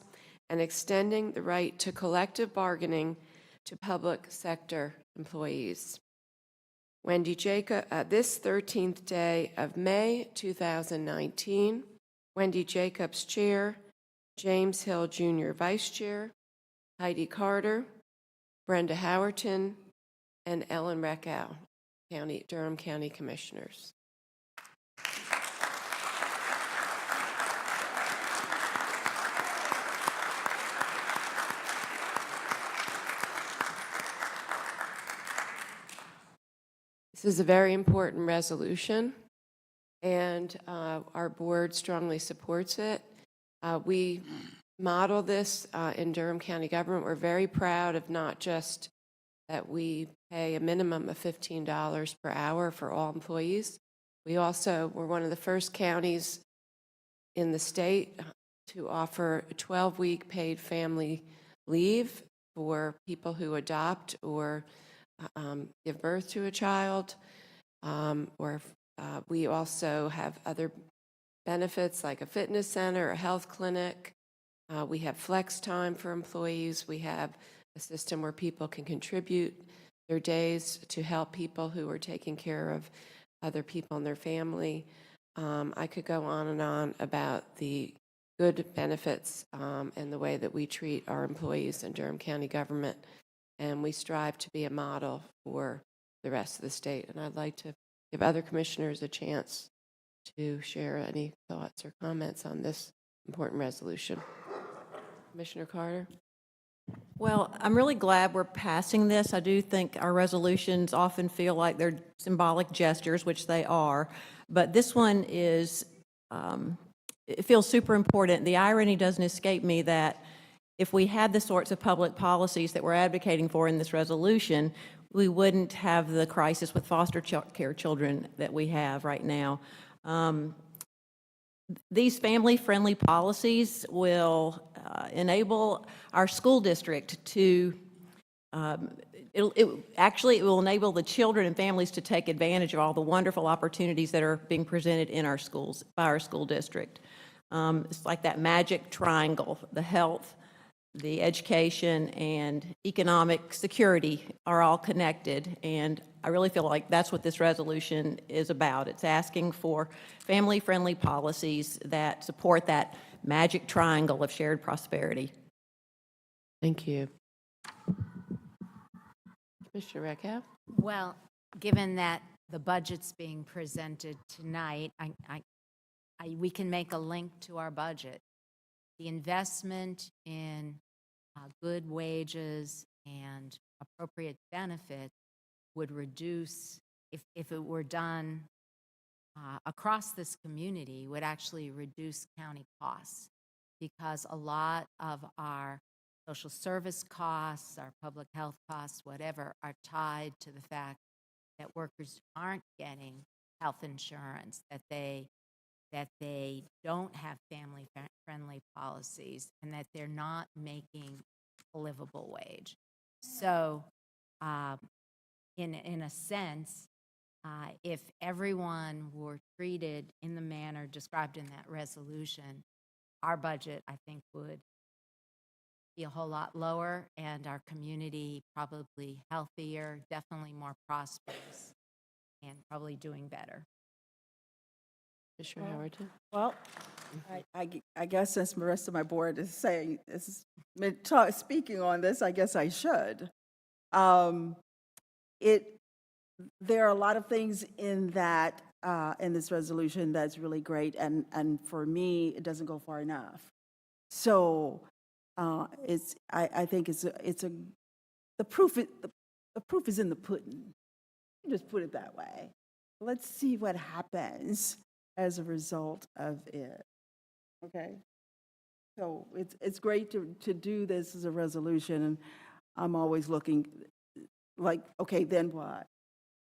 and extending the right to collective bargaining to public sector employees. Wendy Jacob, this 13th day of May 2019, Wendy Jacobs, Chair, James Hill, Jr., Vice Chair, Heidi Carter, Brenda Howerton, and Ellen Reckow, Durham County Commissioners. This is a very important resolution, and our board strongly supports it. We model this in Durham County government. We're very proud of not just that we pay a minimum of $15 per hour for all employees. We also were one of the first counties in the state to offer a 12-week paid family leave for people who adopt or give birth to a child, we also have other benefits like a fitness center, a health clinic. We have flex time for employees. We have a system where people can contribute their days to help people who are taking care of other people in their family. I could go on and on about the good benefits and the way that we treat our employees in Durham County government, and we strive to be a model for the rest of the state. And I'd like to give other commissioners a chance to share any thoughts or comments on this important resolution. Commissioner Carter? Well, I'm really glad we're passing this. I do think our resolutions often feel like they're symbolic gestures, which they are, but this one is, it feels super important. The irony doesn't escape me that if we had the sorts of public policies that we're advocating for in this resolution, we wouldn't have the crisis with foster care children that we have right now. These family-friendly policies will enable our school district to, it will enable the children and families to take advantage of all the wonderful opportunities that are being presented in our schools, by our school district. It's like that magic triangle, the health, the education, and economic security are all connected, and I really feel like that's what this resolution is about. It's asking for family-friendly policies that support that magic triangle of shared prosperity. Thank you. Commissioner Reckow? Well, given that the budget's being presented tonight, we can make a link to our budget. The investment in good wages and appropriate benefits would reduce, if it were done across this community, would actually reduce county costs, because a lot of our social service costs, our public health costs, whatever, are tied to the fact that workers aren't getting health insurance, that they don't have family-friendly policies, and that they're not making a livable wage. So, in a sense, if everyone were treated in the manner described in that resolution, our budget, I think, would be a whole lot lower, and our community probably healthier, definitely more prosperous, and probably doing better. Commissioner Howerton? Well, I guess since the rest of my board is saying, speaking on this, I guess I should. There are a lot of things in that, in this resolution that's really great, and for me, it doesn't go far enough. So, I think the proof is in the pudding. Just put it that way. Let's see what happens as a result of it. Okay? So it's great to do this as a resolution, and I'm always looking like, okay, then what?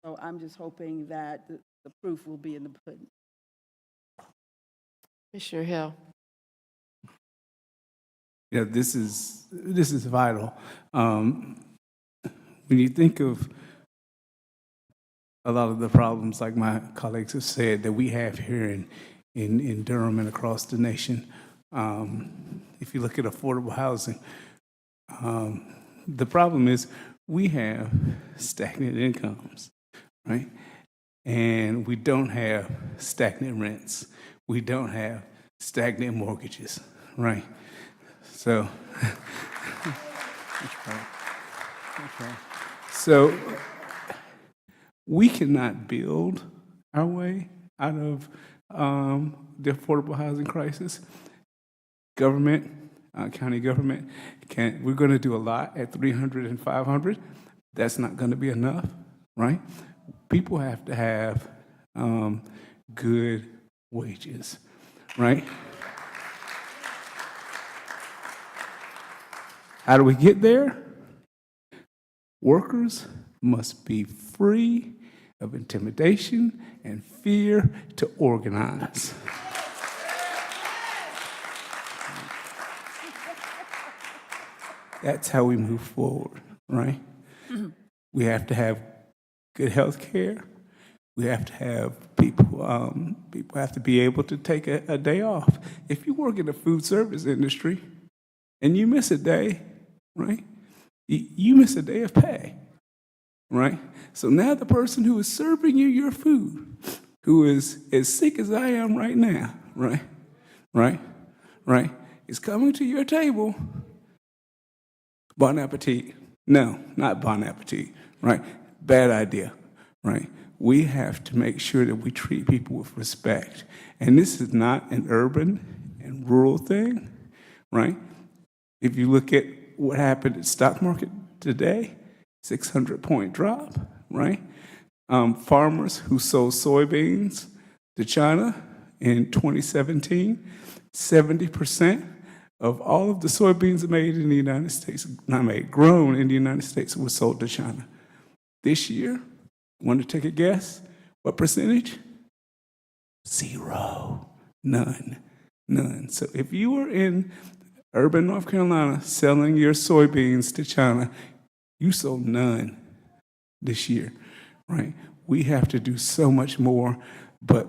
So I'm just hoping that the proof will be in the pudding. Commissioner Hill? Yeah, this is vital. when you think of a lot of the problems, like my colleagues have said, that we have here in Durham and across the nation, if you look at affordable housing, the problem is we have stagnant incomes, right? And we don't have stagnant rents. We don't have stagnant mortgages, right? So, so we cannot build our way out of the affordable housing crisis. Government, county government, we're going to do a lot at 300 and 500. That's not going to be enough, right? People have to have good wages, right? How do we get there? Workers must be free of intimidation and fear to organize. That's how we move forward, right? We have to have good health care. We have to have people, people have to be able to take a day off. If you work in the food service industry and you miss a day, right, you miss a day of pay, right? So now the person who is serving you your food, who is as sick as I am right now, right, is coming to your table. Bon appetit. No, not bon appetit, right? Bad idea, right? We have to make sure that we treat people with respect. And this is not an urban and rural thing, right? If you look at what happened at stock market today, 600-point drop, right? Farmers who sold soybeans to China in 2017, 70% of all of the soybeans made in the United States, not made, grown in the United States, were sold to China. This year, want to take a guess? What percentage? 0. None. So if you were in urban North Carolina selling your soybeans to China, you sold none this year, right? We have to do so much more, but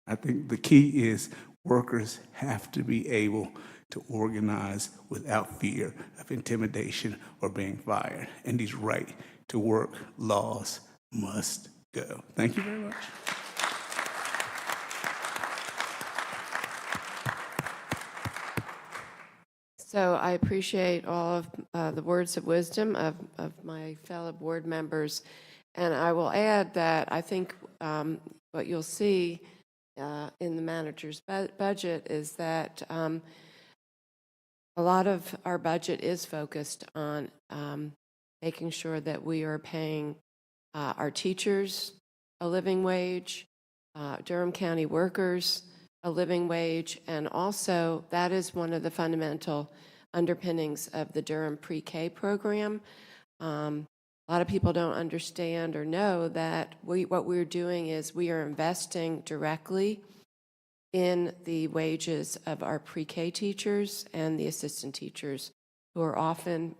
I think the key is workers have to be able to organize without fear of intimidation or being fired. And these right to work laws must go. Thank you very much. So I appreciate all of the words of wisdom of my fellow board members. And I will add that I think what you'll see in the manager's budget is that a lot of our budget is focused on making sure that we are paying our teachers a living wage, Durham County workers a living wage, and also that is one of the fundamental underpinnings of the Durham pre-K program. A lot of people don't understand or know that what we're doing is we are investing directly in the wages of our pre-K teachers and the assistant teachers who are often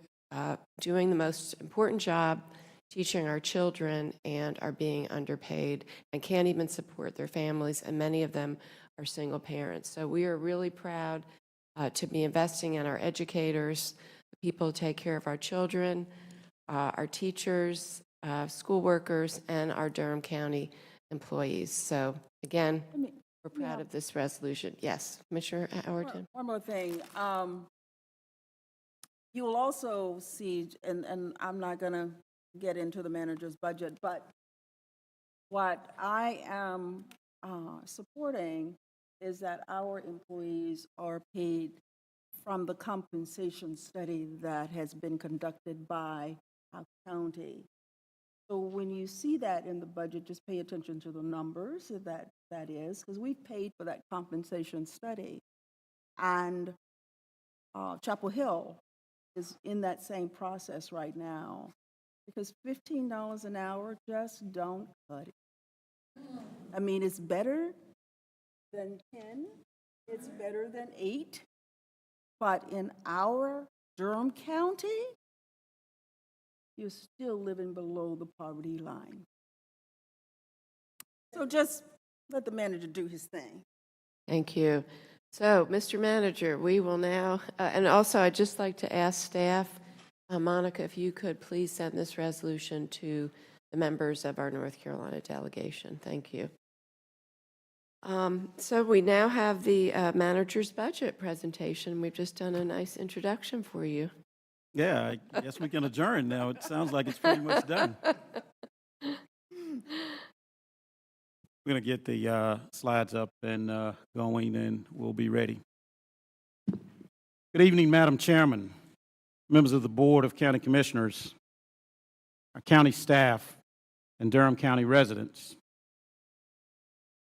doing the most important job teaching our children and are being underpaid and can't even support their families, and many of them are single parents. So we are really proud to be investing in our educators, the people who take care of our children, our teachers, school workers, and our Durham County employees. So again, we're proud of this resolution. Yes, Commissioner Howerton. One more thing. You will also see, and I'm not going to get into the manager's budget, but what I am supporting is that our employees are paid from the compensation study that has been conducted by our county. So when you see that in the budget, just pay attention to the numbers that is, because we've paid for that compensation study. And Chapel Hill is in that same process right now, because $15 an hour just don't cut it. I mean, it's better than 10, it's better than 8, but in our Durham County, you're still living below the poverty line. So just let the manager do his thing. Thank you. So, Mr. Manager, we will now, and also I'd just like to ask staff, Monica, if you could please send this resolution to the members of our North Carolina delegation. Thank you. So we now have the manager's budget presentation. We've just done a nice introduction for you. Yeah, I guess we can adjourn now. It sounds like it's pretty much done. We're going to get the slides up and going, and we'll be ready. Good evening, Madam Chairman, members of the Board of County Commissioners, our county staff, and Durham County residents.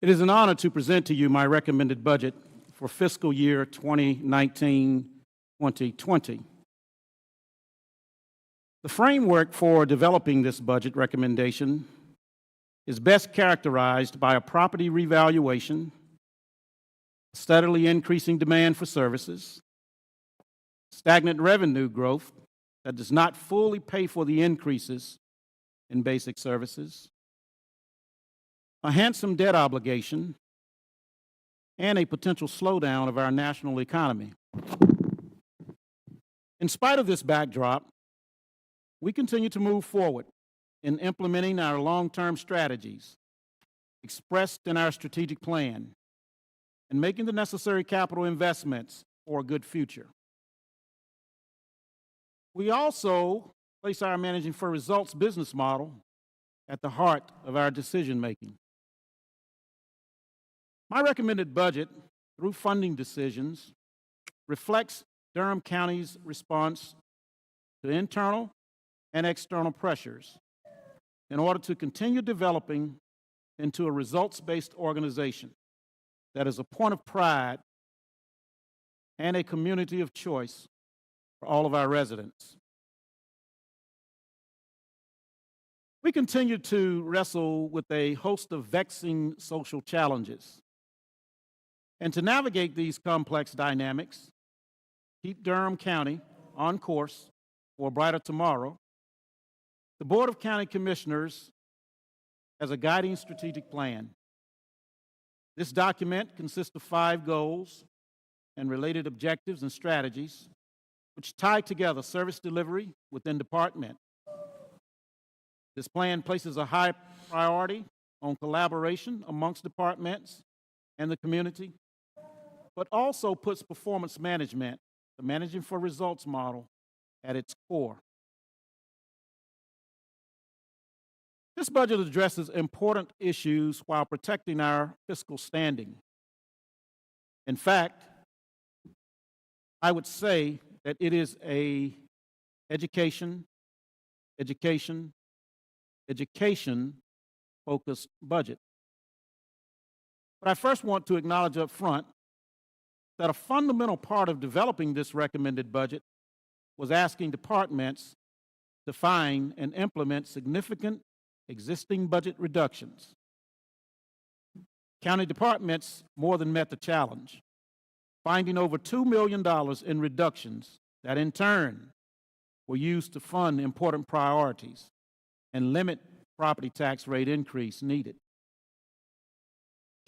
It is an honor to present to you my recommended budget for fiscal year 2019-2020. The framework for developing this budget recommendation is best characterized by a property revaluation, steadily increasing demand for services, stagnant revenue growth that does not fully pay for the increases in basic services, a handsome debt obligation, and a potential slowdown of our national economy. In spite of this backdrop, we continue to move forward in implementing our long-term strategies expressed in our strategic plan and making the necessary capital investments for a good future. We also place our managing for results business model at the heart of our decision-making. My recommended budget, through funding decisions, reflects Durham County's response to internal and external pressures in order to continue developing into a results-based organization that is a point of pride and a community of choice for all of our residents. We continue to wrestle with a host of vexing social challenges. And to navigate these complex dynamics, keep Durham County on course for a brighter tomorrow, the Board of County Commissioners has a guiding strategic plan. This document consists of 5 goals and related objectives and strategies, which tie together service delivery within department. This plan places a high priority on collaboration amongst departments and the community, but also puts performance management, the managing for results model, at its core. This budget addresses important issues while protecting our fiscal standing. In fact, I would say that it is an education-focused budget. But I first want to acknowledge up front that a fundamental part of developing this recommended budget was asking departments to find and implement significant existing budget reductions. County departments more than met the challenge, finding over $2 million in reductions that in turn were used to fund important priorities and limit property tax rate increase needed.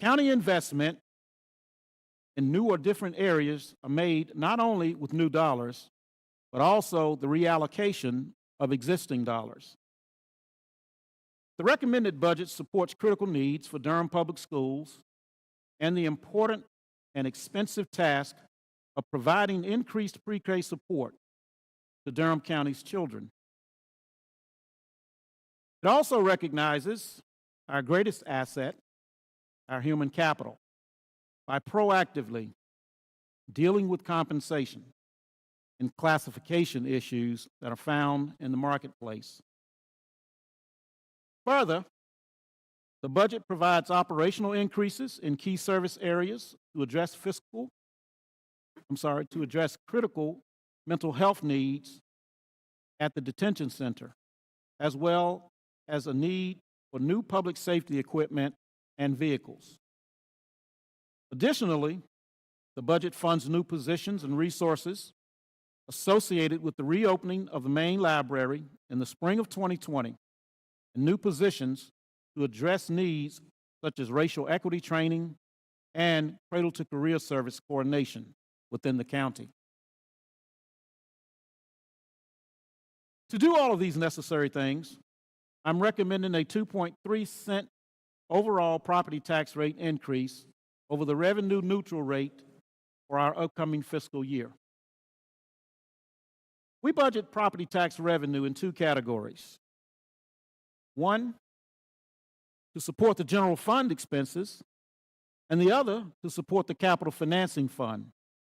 County investment in new or different areas are made not only with new dollars, but also the reallocation of existing dollars. The recommended budget supports critical needs for Durham Public Schools and the important and expensive task of providing increased pre-K support to Durham County's children. It also recognizes our greatest asset, our human capital, by proactively dealing with compensation and classification issues that are found in the marketplace. Further, the budget provides operational increases in key service areas to address critical mental health needs at the detention center, as well as a need for new public safety equipment and vehicles. Additionally, the budget funds new positions and resources associated with the reopening of the main library in the spring of 2020 and new positions to address needs such as racial equity training and cradle-to-career service coordination within the county. To do all of these necessary things, I'm recommending a 2.3-cent overall property tax rate increase over the revenue neutral rate for our upcoming fiscal year. We budget property tax revenue in two categories. One, to support the general fund expenses, and the other to support the capital financing fund,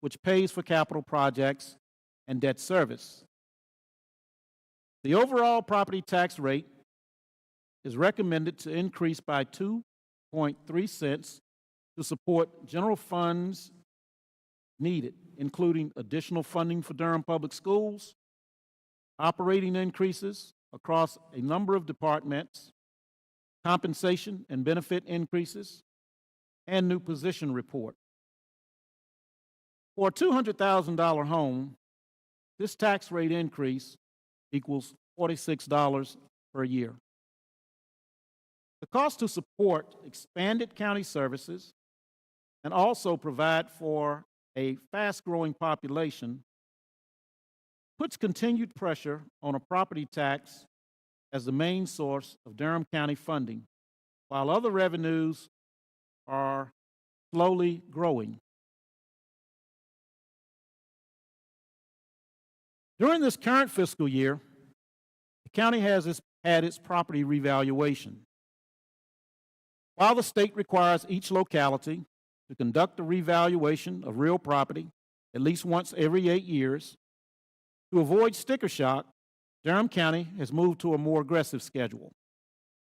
which pays for capital projects and debt service. The overall property tax rate is recommended to increase by 2.3 cents to support general funds needed, including additional funding for Durham Public Schools, operating increases across a number of departments, compensation and benefit increases, and new position report. For a $200,000 home, this tax rate increase equals $46 per year. The cost to support expanded county services and also provide for a fast-growing population puts continued pressure on a property tax as the main source of Durham County funding, while other revenues are slowly growing. During this current fiscal year, the county has had its property revaluation. While the state requires each locality to conduct a revaluation of real property at least once every 8 years, to avoid sticker shock, Durham County has moved to a more aggressive schedule,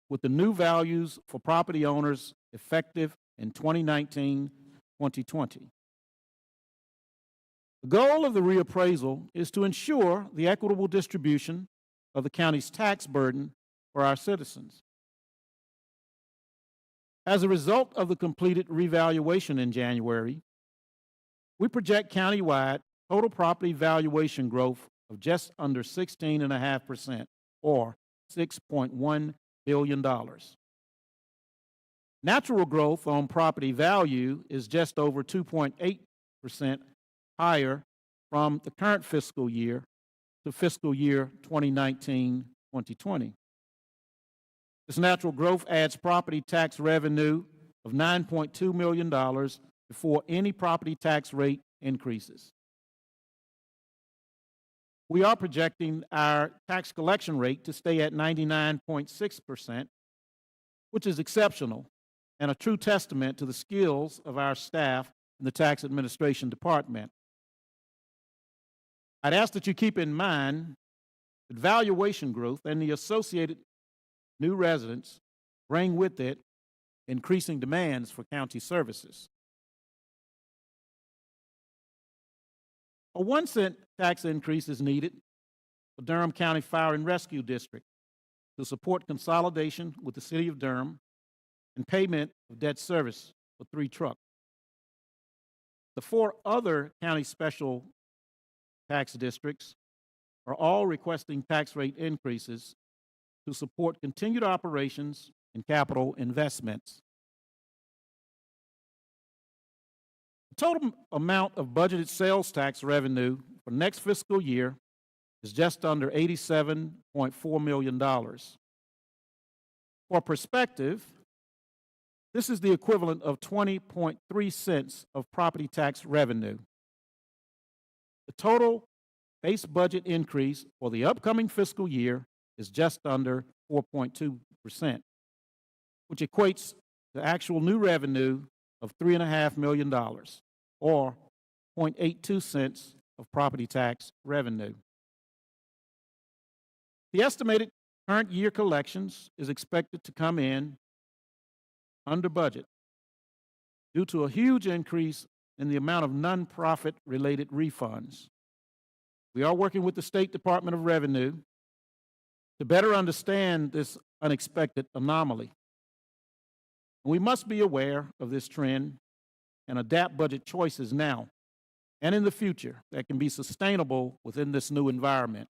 with the new values for property owners effective in 2019-2020. The goal of the reappraisal is to ensure the equitable distribution of the county's tax burden for our citizens. As a result of the completed revaluation in January, we project countywide total property valuation growth of just under 16.5%, or $6.1 billion. Natural growth on property value is just over 2.8% higher from the current fiscal year to fiscal year 2019-2020. This natural growth adds property tax revenue of $9.2 million before any property tax rate increases. We are projecting our tax collection rate to stay at 99.6%, which is exceptional and a true testament to the skills of our staff in the tax administration department. I'd ask that you keep in mind that valuation growth and the associated new residents bring with it increasing demands for county services. A 1 cent tax increase is needed for Durham County Fire and Rescue District to support consolidation with the City of Durham and payment of debt service for 3 trucks. The 4 other county special tax districts are all requesting tax rate increases to support continued operations and capital investments. The total amount of budgeted sales tax revenue for next fiscal year is just under $87.4 million. For perspective, this is the equivalent of 20.3 cents of property tax revenue. The total base budget increase for the upcoming fiscal year is just under 4.2%, which equates to actual new revenue of $3.5 million, or 0.82 cents of property tax revenue. The estimated current year collections is expected to come in under budget due to a huge increase in the amount of nonprofit related refunds. We are working with the State Department of Revenue to better understand this unexpected anomaly. We must be aware of this trend and adapt budget choices now and in the future that can be sustainable within this new environment.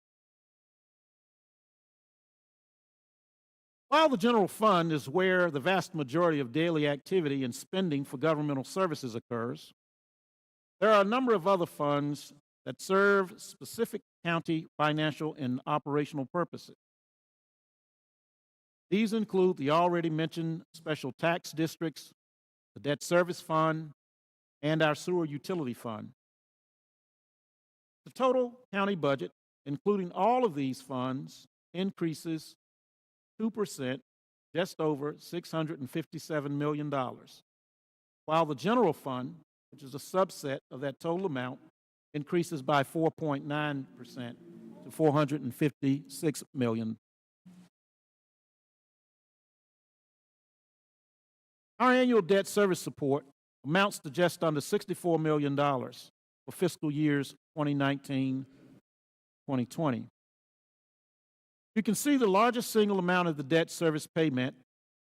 While the general fund is where the vast majority of daily activity and spending for governmental services occurs, there are a number of other funds that serve specific county financial and operational purposes. These include the already mentioned special tax districts, the debt service fund, and our sewer utility fund. The total county budget, including all of these funds, increases 2%, just over $657 million, while the general fund, which is a subset of that total amount, increases by 4.9% to $456 million. Our annual debt service support amounts to just under $64 million for fiscal years 2019-2020. You can see the largest single amount of the debt service payment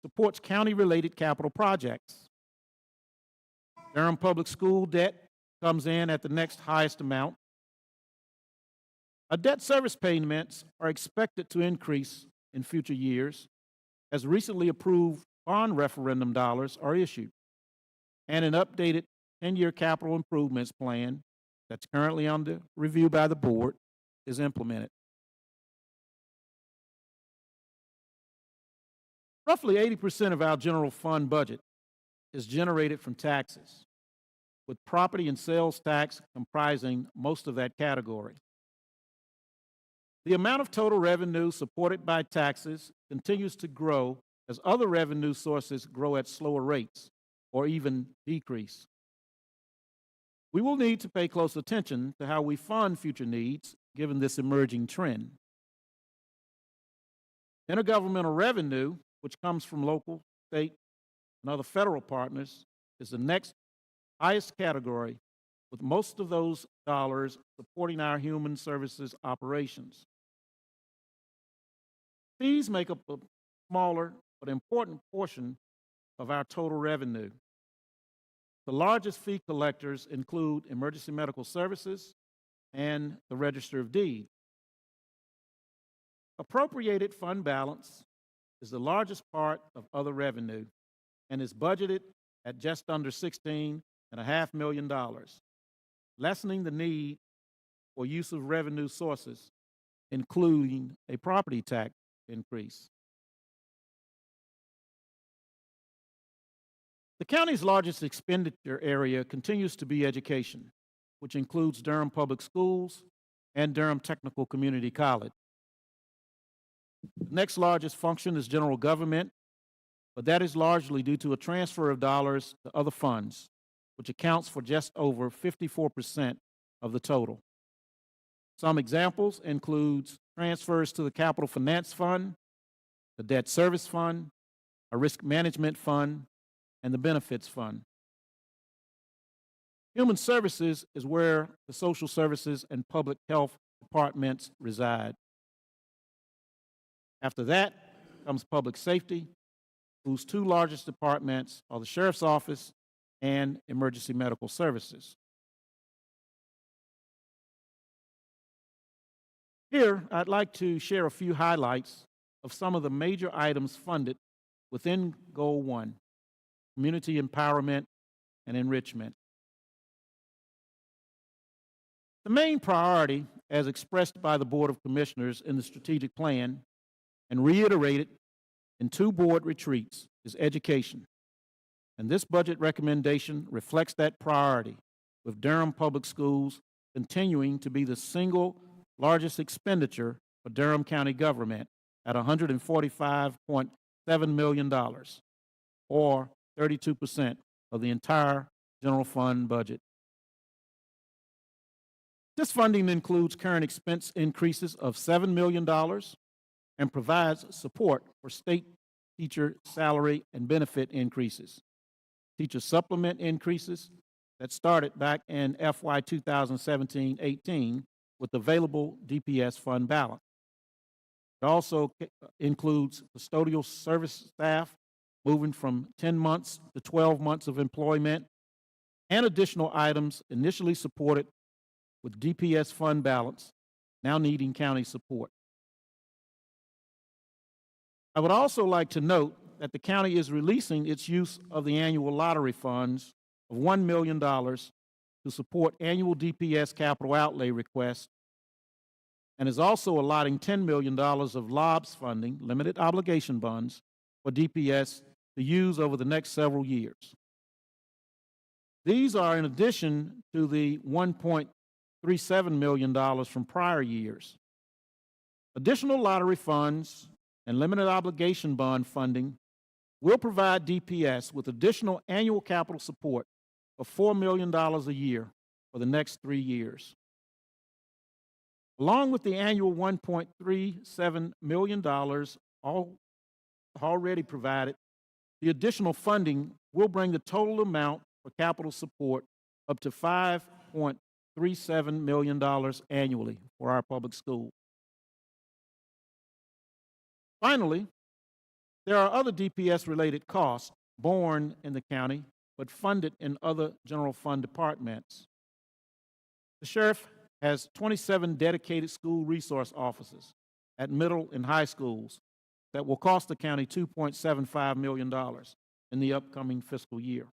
supports county-related capital projects. Durham Public School debt comes in at the next highest amount. Our debt service payments are expected to increase in future years as recently approved bond referendum dollars are issued and an updated 10-year capital improvements plan that's currently under review by the board is implemented. Roughly 80% of our general fund budget is generated from taxes, with property and sales tax comprising most of that category. The amount of total revenue supported by taxes continues to grow as other revenue sources grow at slower rates or even decrease. We will need to pay close attention to how we fund future needs given this emerging trend. Intergovernmental revenue, which comes from local, state, and other federal partners, is the next highest category, with most of those dollars supporting our human services operations. Fees make up a smaller but important portion of our total revenue. The largest fee collectors include emergency medical services and the Register of Deeds. Appropriated fund balance is the largest part of other revenue and is budgeted at just under $16.5 million, lessening the need for use of revenue sources, including a property tax increase. The county's largest expenditure area continues to be education, which includes Durham Public Schools and Durham Technical Community College. The next largest function is general government, but that is largely due to a transfer of dollars to other funds, which accounts for just over 54% of the total. Some examples include transfers to the Capital Finance Fund, the Debt Service Fund, a Risk Management Fund, and the Benefits Fund. Human Services is where the social services and public health departments reside. After that comes Public Safety, whose two largest departments are the Sheriff's Office and Emergency Medical Services. Here, I'd like to share a few highlights of some of the major items funded within Goal 1, Community Empowerment and Enrichment. The main priority, as expressed by the Board of Commissioners in the strategic plan and reiterated in 2 board retreats, is education. And this budget recommendation reflects that priority, with Durham Public Schools continuing to be the single largest expenditure for Durham County government at $145.7 million, or 32% of the entire general fund budget. This funding includes current expense increases of $7 million and provides support for state teacher salary and benefit increases, teacher supplement increases that started back in FY 2017-18 with available DPS fund balance. It also includes custodial service staff moving from 10 months to 12 months of employment and additional items initially supported with DPS fund balance now needing county support. I would also like to note that the county is releasing its use of the annual lottery funds of $1 million to support annual DPS capital outlay requests, and is also allotting $10 million of LOBS funding, limited obligation bonds, for DPS to use over the next several years. These are in addition to the $1.37 million from prior years. Additional lottery funds and limited obligation bond funding will provide DPS with additional annual capital support of $4 million a year for the next 3 years. Along with the annual $1.37 million already provided, the additional funding will bring the total amount for capital support up to $5.37 million annually for our public schools. Finally, there are other DPS-related costs borne in the county but funded in other general fund departments. The sheriff has 27 dedicated school resource officers at middle and high schools that will cost the county $2.75 million in the upcoming fiscal year,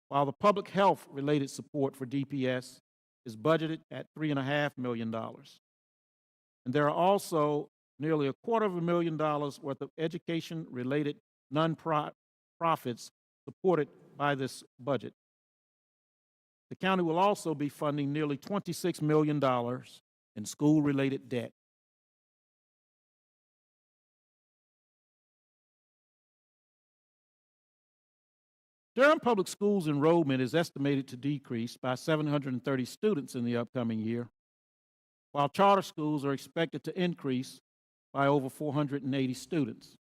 while the public health-related support for DPS is budgeted at $3.5 million. And there are also nearly $250,000 worth of education-related nonprofits supported by this budget. The county will also be funding nearly $26 million in school-related debt. Durham Public Schools enrollment is estimated to decrease by 730 students in the upcoming year, while charter schools are expected to increase by over 480 students.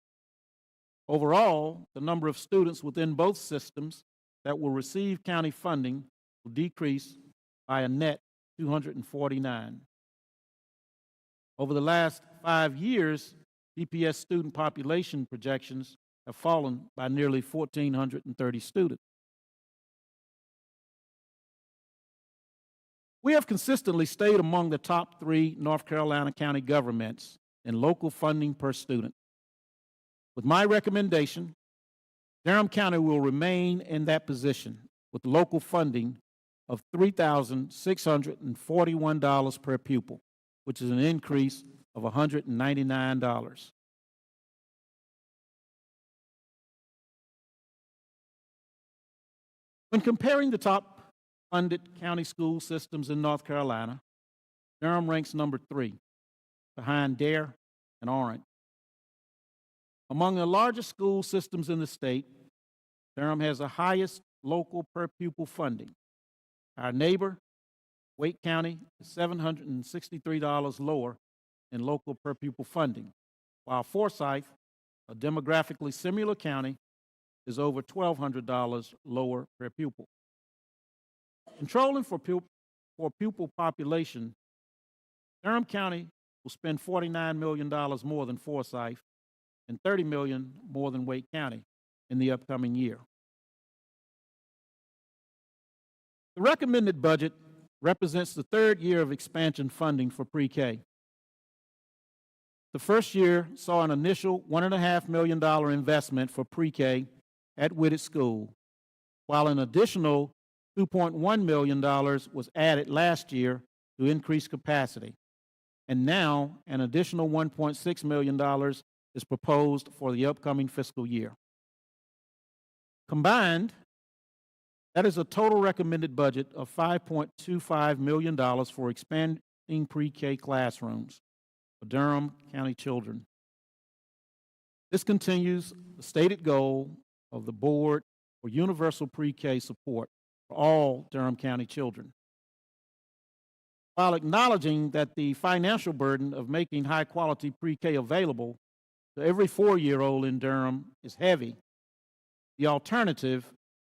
Overall, the number of students within both systems that will receive county funding will decrease by a net 249. Over the last 5 years, DPS student population projections have fallen by nearly 1,430 students. We have consistently stayed among the top 3 North Carolina county governments in local funding per student. With my recommendation, Durham County will remain in that position with local funding of $3,641 per pupil, which is an increase of $199. When comparing the top funded county school systems in North Carolina, Durham ranks number 3, behind Dare and Orange. Among the largest school systems in the state, Durham has the highest local per pupil funding. Our neighbor, Wake County, is $763 lower in local per pupil funding, while Forsyth, a demographically similar county, is over $1,200 lower per pupil. Controlling for pupil population, Durham County will spend $49 million more than Forsyth and $30 million more than Wake County in the upcoming year. The recommended budget represents the 3rd year of expansion funding for pre-K. The first year saw an initial $1.5 million investment for pre-K at Whitted School, while an additional $2.1 million was added last year to increase capacity. And now an additional $1.6 million is proposed for the upcoming fiscal year. Combined, that is a total recommended budget of $5.25 million for expanding pre-K classrooms for Durham County children. This continues the stated goal of the Board for universal pre-K support for all Durham County children. While acknowledging that the financial burden of making high-quality pre-K available to every 4-year-old in Durham is heavy, the alternative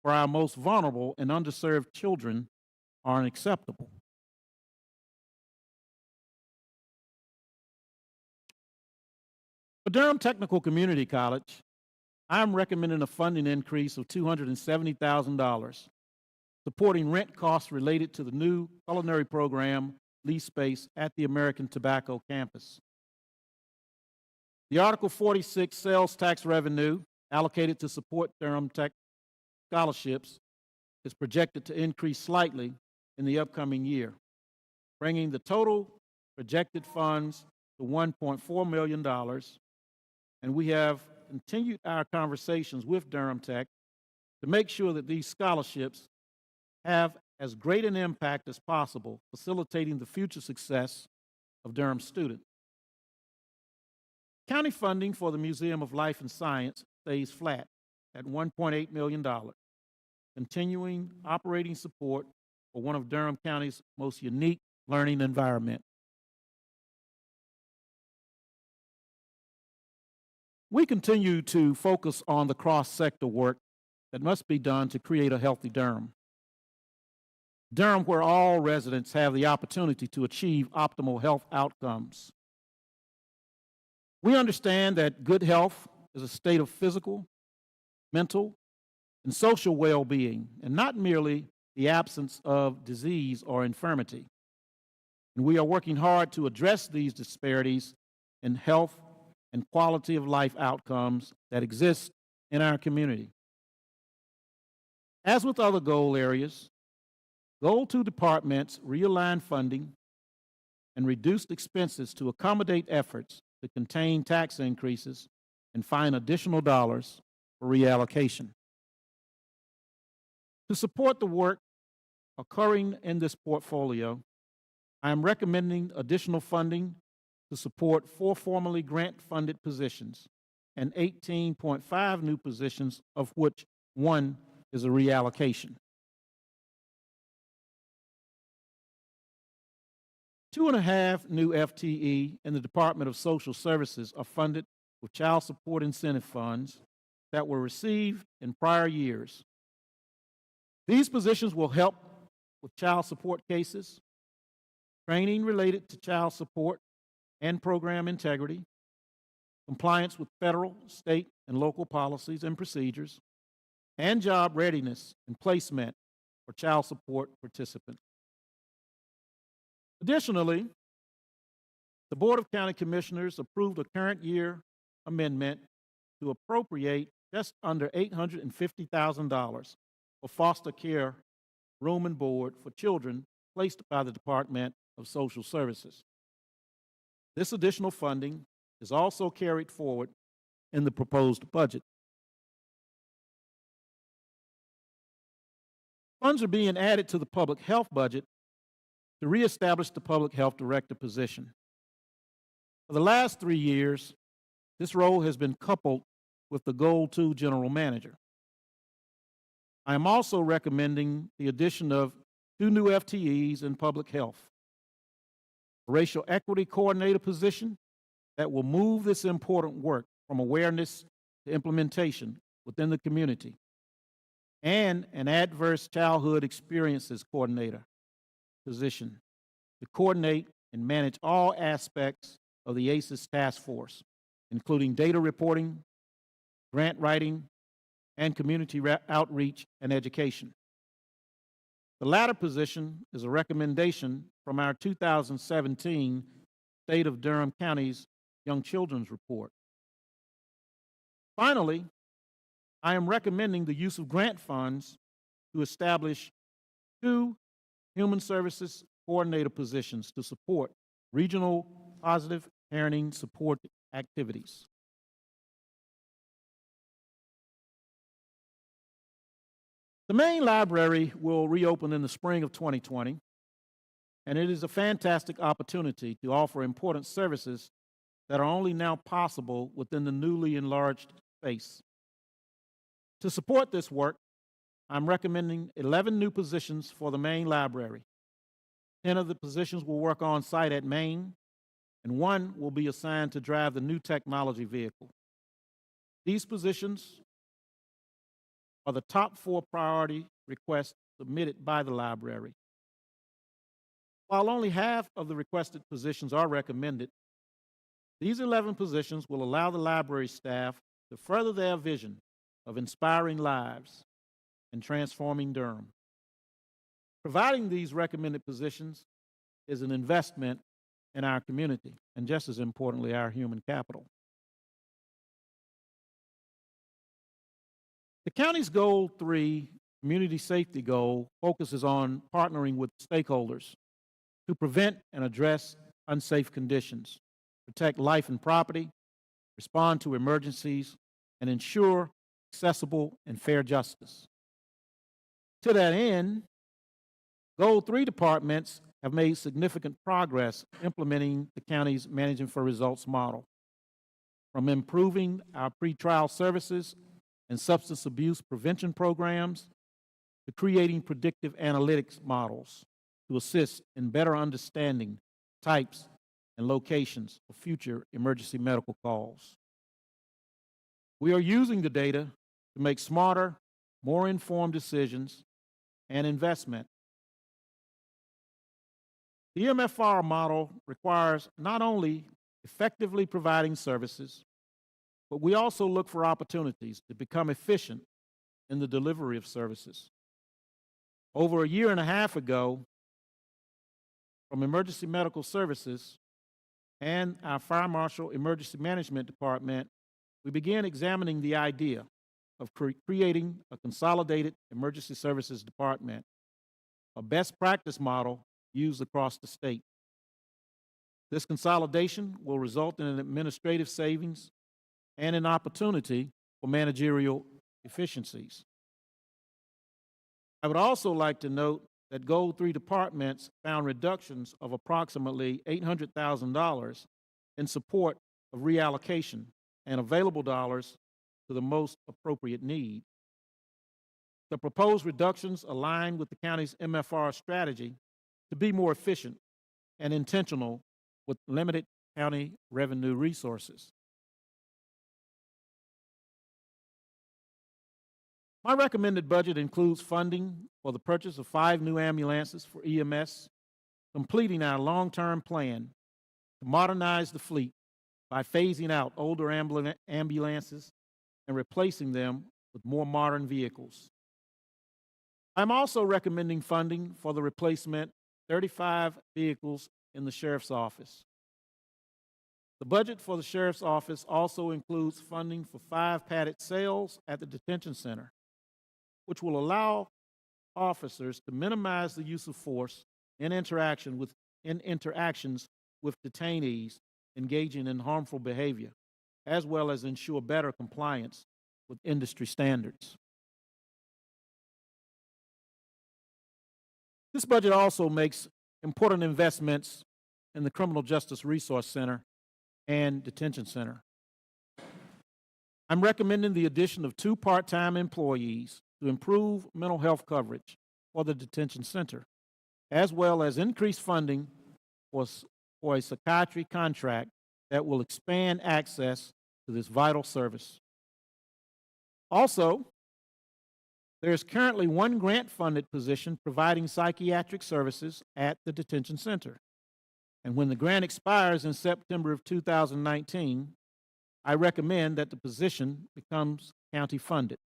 for our most vulnerable and underserved children are unacceptable. For Durham Technical Community College, I am recommending a funding increase of $270,000 supporting rent costs related to the new culinary program lease space at the American Tobacco campus. The Article 46 sales tax revenue allocated to support Durham Tech scholarships is projected to increase slightly in the upcoming year, bringing the total projected funds to $1.4 million, and we have continued our conversations with Durham Tech to make sure that these scholarships have as great an impact as possible, facilitating the future success of Durham students. County funding for the Museum of Life and Science stays flat at $1.8 million, continuing operating support for one of Durham County's most unique learning environments. We continue to focus on the cross-sector work that must be done to create a healthy Durham. Durham, where all residents have the opportunity to achieve optimal health outcomes. We understand that good health is a state of physical, mental, and social well-being, and not merely the absence of disease or infirmity. And we are working hard to address these disparities in health and quality of life outcomes that exist in our community. As with other goal areas, Goal 2 departments realign funding and reduced expenses to accommodate efforts to contain tax increases and find additional dollars for reallocation. To support the work occurring in this portfolio, I am recommending additional funding to support 4 formerly grant-funded positions and 18.5 new positions, of which 1 is a reallocation. 2.5 new FTE in the Department of Social Services are funded with child support incentive funds that were received in prior years. These positions will help with child support cases, training related to child support and program integrity, compliance with federal, state, and local policies and procedures, and job readiness and placement for child support participants. Additionally, the Board of County Commissioners approved a current year amendment to appropriate just under $850,000 for foster care room and board for children placed by the Department of Social Services. This additional funding is also carried forward in the proposed budget. Funds are being added to the public health budget to reestablish the public health director position. For the last 3 years, this role has been coupled with the Goal 2 general manager. I am also recommending the addition of 2 new FTEs in public health, a racial equity coordinator position that will move this important work from awareness to implementation within the community, and an adverse childhood experiences coordinator position to coordinate and manage all aspects of the ACES task force, including data reporting, grant writing, and community outreach and education. The latter position is a recommendation from our 2017 State of Durham County's Young Children's Report. Finally, I am recommending the use of grant funds to establish 2 human services coordinator positions to support regional positive parenting support activities. The main library will reopen in the spring of 2020, and it is a fantastic opportunity to offer important services that are only now possible within the newly enlarged space. To support this work, I'm recommending 11 new positions for the main library. 10 of the positions will work on site at Main, and 1 will be assigned to drive the new technology vehicle. These positions are the top 4 priority requests submitted by the library. While only half of the requested positions are recommended, these 11 positions will allow the library staff to further their vision of inspiring lives and transforming Durham. Providing these recommended positions is an investment in our community, and just as importantly, our human capital. The county's Goal 3 community safety goal focuses on partnering with stakeholders to prevent and address unsafe conditions, protect life and property, respond to emergencies, and ensure accessible and fair justice. To that end, Goal 3 departments have made significant progress implementing the county's Managing for Results model, from improving our pretrial services and substance abuse prevention programs to creating predictive analytics models to assist in better understanding types and locations of future emergency medical calls. We are using the data to make smarter, more informed decisions and investment. The MFR model requires not only effectively providing services, but we also look for opportunities to become efficient in the delivery of services. Over a year and a half ago, from Emergency Medical Services and our Fire Marshal Emergency Management Department, we began examining the idea of creating a consolidated emergency services department, a best practice model used across the state. This consolidation will result in an administrative savings and an opportunity for managerial efficiencies. I would also like to note that Goal 3 departments found reductions of approximately $800,000 in support of reallocation and available dollars to the most appropriate need. The proposed reductions align with the county's MFR strategy to be more efficient and intentional with limited county revenue resources. My recommended budget includes funding for the purchase of 5 new ambulances for EMS, completing our long-term plan to modernize the fleet by phasing out older ambulances and replacing them with more modern vehicles. I'm also recommending funding for the replacement of 35 vehicles in the Sheriff's Office. The budget for the Sheriff's Office also includes funding for 5 padded cells at the detention center, which will allow officers to minimize the use of force in interactions with detainees engaging in harmful behavior, as well as ensure better compliance with industry standards. This budget also makes important investments in the Criminal Justice Resource Center and Detention Center. I'm recommending the addition of 2 part-time employees to improve mental health coverage for the detention center, as well as increased funding for a psychiatry contract that will expand access to this vital service. Also, there is currently 1 grant-funded position providing psychiatric services at the detention center. And when the grant expires in September of 2019, I recommend that the position becomes county-funded.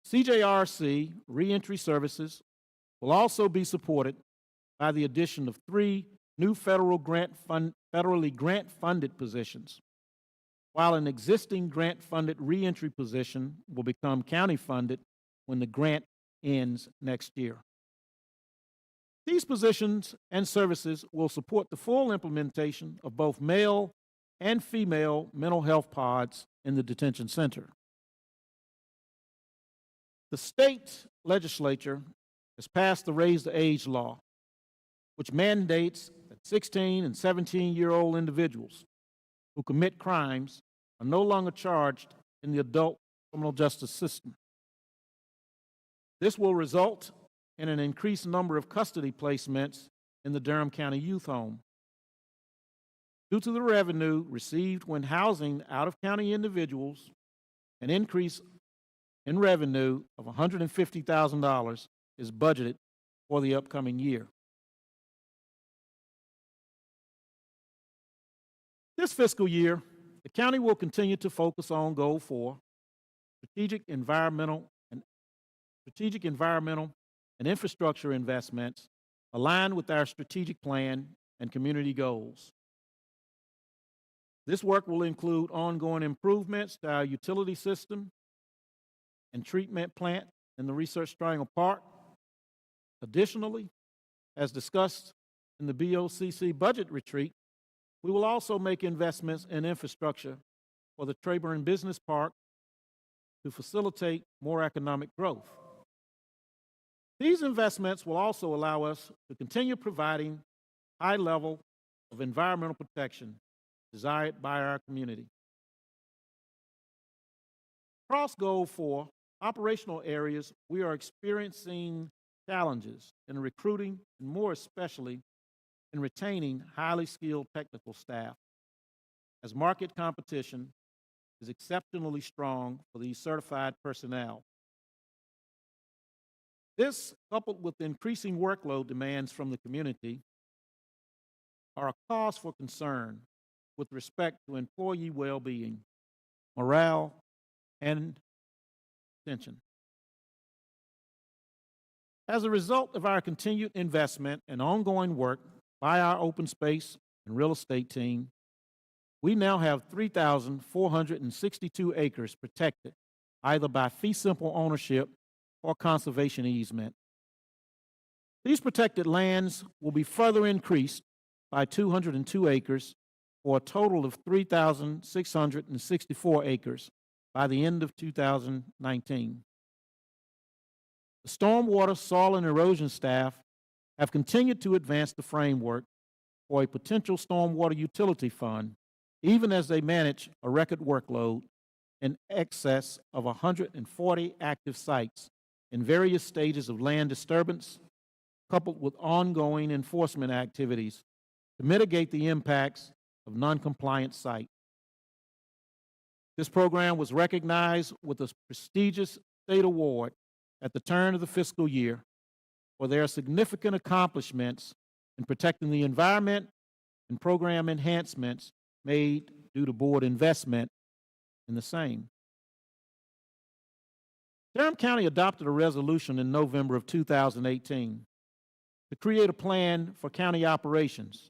CJRC reentry services will also be supported by the addition of 3 new federally grant-funded positions, while an existing grant-funded reentry position will become county-funded when the grant ends next year. These positions and services will support the full implementation of both male and female mental health pods in the detention center. The state legislature has passed the Raise the Age law, which mandates that 16 and 17-year-old individuals who commit crimes are no longer charged in the adult criminal justice system. This will result in an increased number of custody placements in the Durham County Youth Home. Due to the revenue received when housing out-of-county individuals, an increase in revenue of $150,000 is budgeted for the upcoming year. This fiscal year, the county will continue to focus on Goal 4, strategic environmental and infrastructure investments aligned with our strategic plan and community goals. This work will include ongoing improvements to our utility system and treatment plant in the Research Triangle Park. Additionally, as discussed in the BOCC budget retreat, we will also make investments in infrastructure for the Trayburn Business Park to facilitate more economic growth. These investments will also allow us to continue providing high level of environmental protection desired by our community. Across Goal 4, operational areas, we are experiencing challenges in recruiting and more especially in retaining highly skilled technical staff, as market competition is exceptionally strong for these certified personnel. This, coupled with increasing workload demands from the community, are a cause for concern with respect to employee well-being, morale, and retention. As a result of our continued investment and ongoing work by our open space and real estate team, we now have 3,462 acres protected, either by fee simple ownership or conservation easement. These protected lands will be further increased by 202 acres for a total of 3,664 acres by the end of 2019. The stormwater, soil, and erosion staff have continued to advance the framework for a potential stormwater utility fund, even as they manage a record workload in excess of 140 active sites in various stages of land disturbance, coupled with ongoing enforcement activities to mitigate the impacts of non-compliant sites. This program was recognized with a prestigious state award at the turn of the fiscal year for their significant accomplishments in protecting the environment and program enhancements made due to board investment in the same. Durham County adopted a resolution in November of 2018 to create a plan for county operations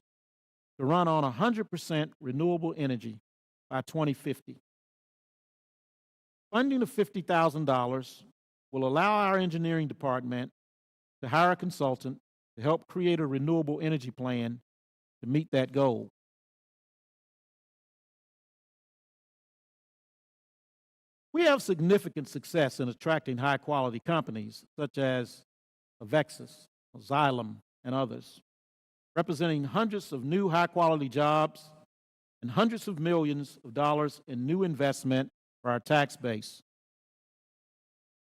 to run on 100% renewable energy by 2050. Funding of $50,000 will allow our engineering department to hire a consultant to help create a renewable energy plan to meet that goal. We have significant success in attracting high-quality companies such as Avexis, Xylem, and others, representing hundreds of new high-quality jobs and hundreds of millions of dollars in new investment for our tax base.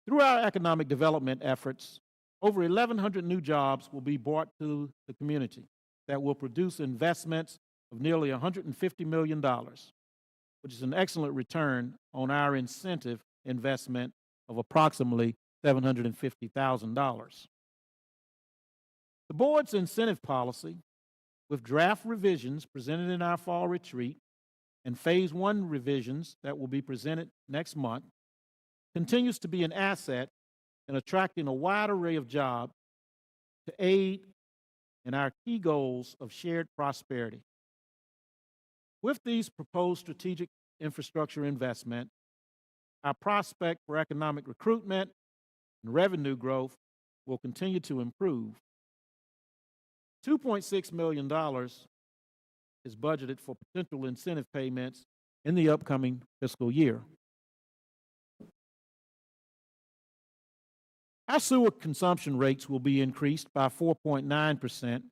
Through our economic development efforts, over 1,100 new jobs will be brought to the community that will produce investments of nearly $150 million, which is an excellent return on our incentive investment of approximately $750,000. The board's incentive policy, with draft revisions presented in our fall retreat and phase 1 revisions that will be presented next month, continues to be an asset in attracting a wide array of jobs to aid in our key goals of shared prosperity. With these proposed strategic infrastructure investment, our prospect for economic recruitment and revenue growth will continue to improve. $2.6 million is budgeted for potential incentive payments in the upcoming fiscal year. Our sewer consumption rates will be increased by 4.9%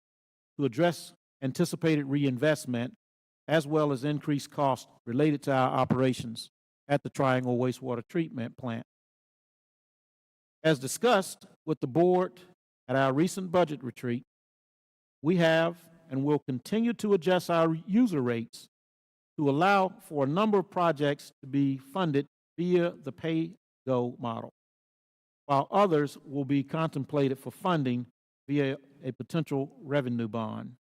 to address anticipated reinvestment, as well as increased costs related to our operations at the Triangle Wastewater Treatment Plant. As discussed with the board at our recent budget retreat, we have and will continue to adjust our user rates to allow for a number of projects to be funded via the pay-go model, while others will be contemplated for funding via a potential revenue bond.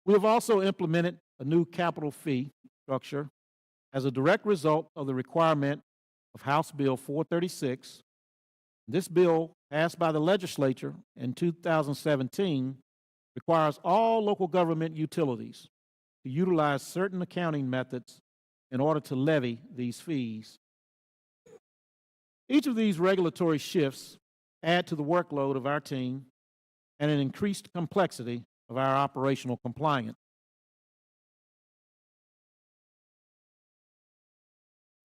We have also implemented a new capital fee structure as a direct result of the requirement of House Bill 436, This bill, passed by the legislature in 2017, requires all local government utilities to utilize certain accounting methods in order to levy these fees. Each of these regulatory shifts add to the workload of our team and an increased complexity of our operational compliance.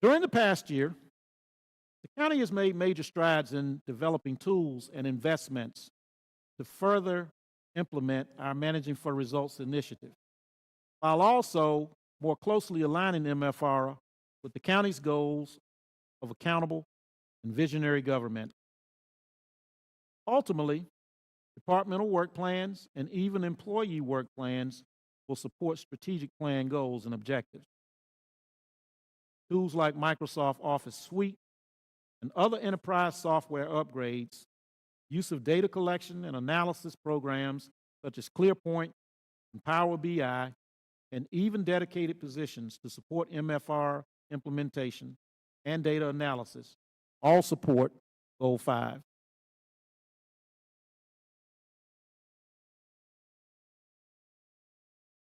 During the past year, the county has made major strides in developing tools and investments to further implement our Managing for Results initiative, while also more closely aligning MFR with the county's goals of accountable and visionary government. Ultimately, departmental work plans and even employee work plans will support strategic plan goals and objectives. Tools like Microsoft Office Suite and other enterprise software upgrades, use of data collection and analysis programs such as ClearPoint and Power BI, and even dedicated positions to support MFR implementation and data analysis all support Goal 5.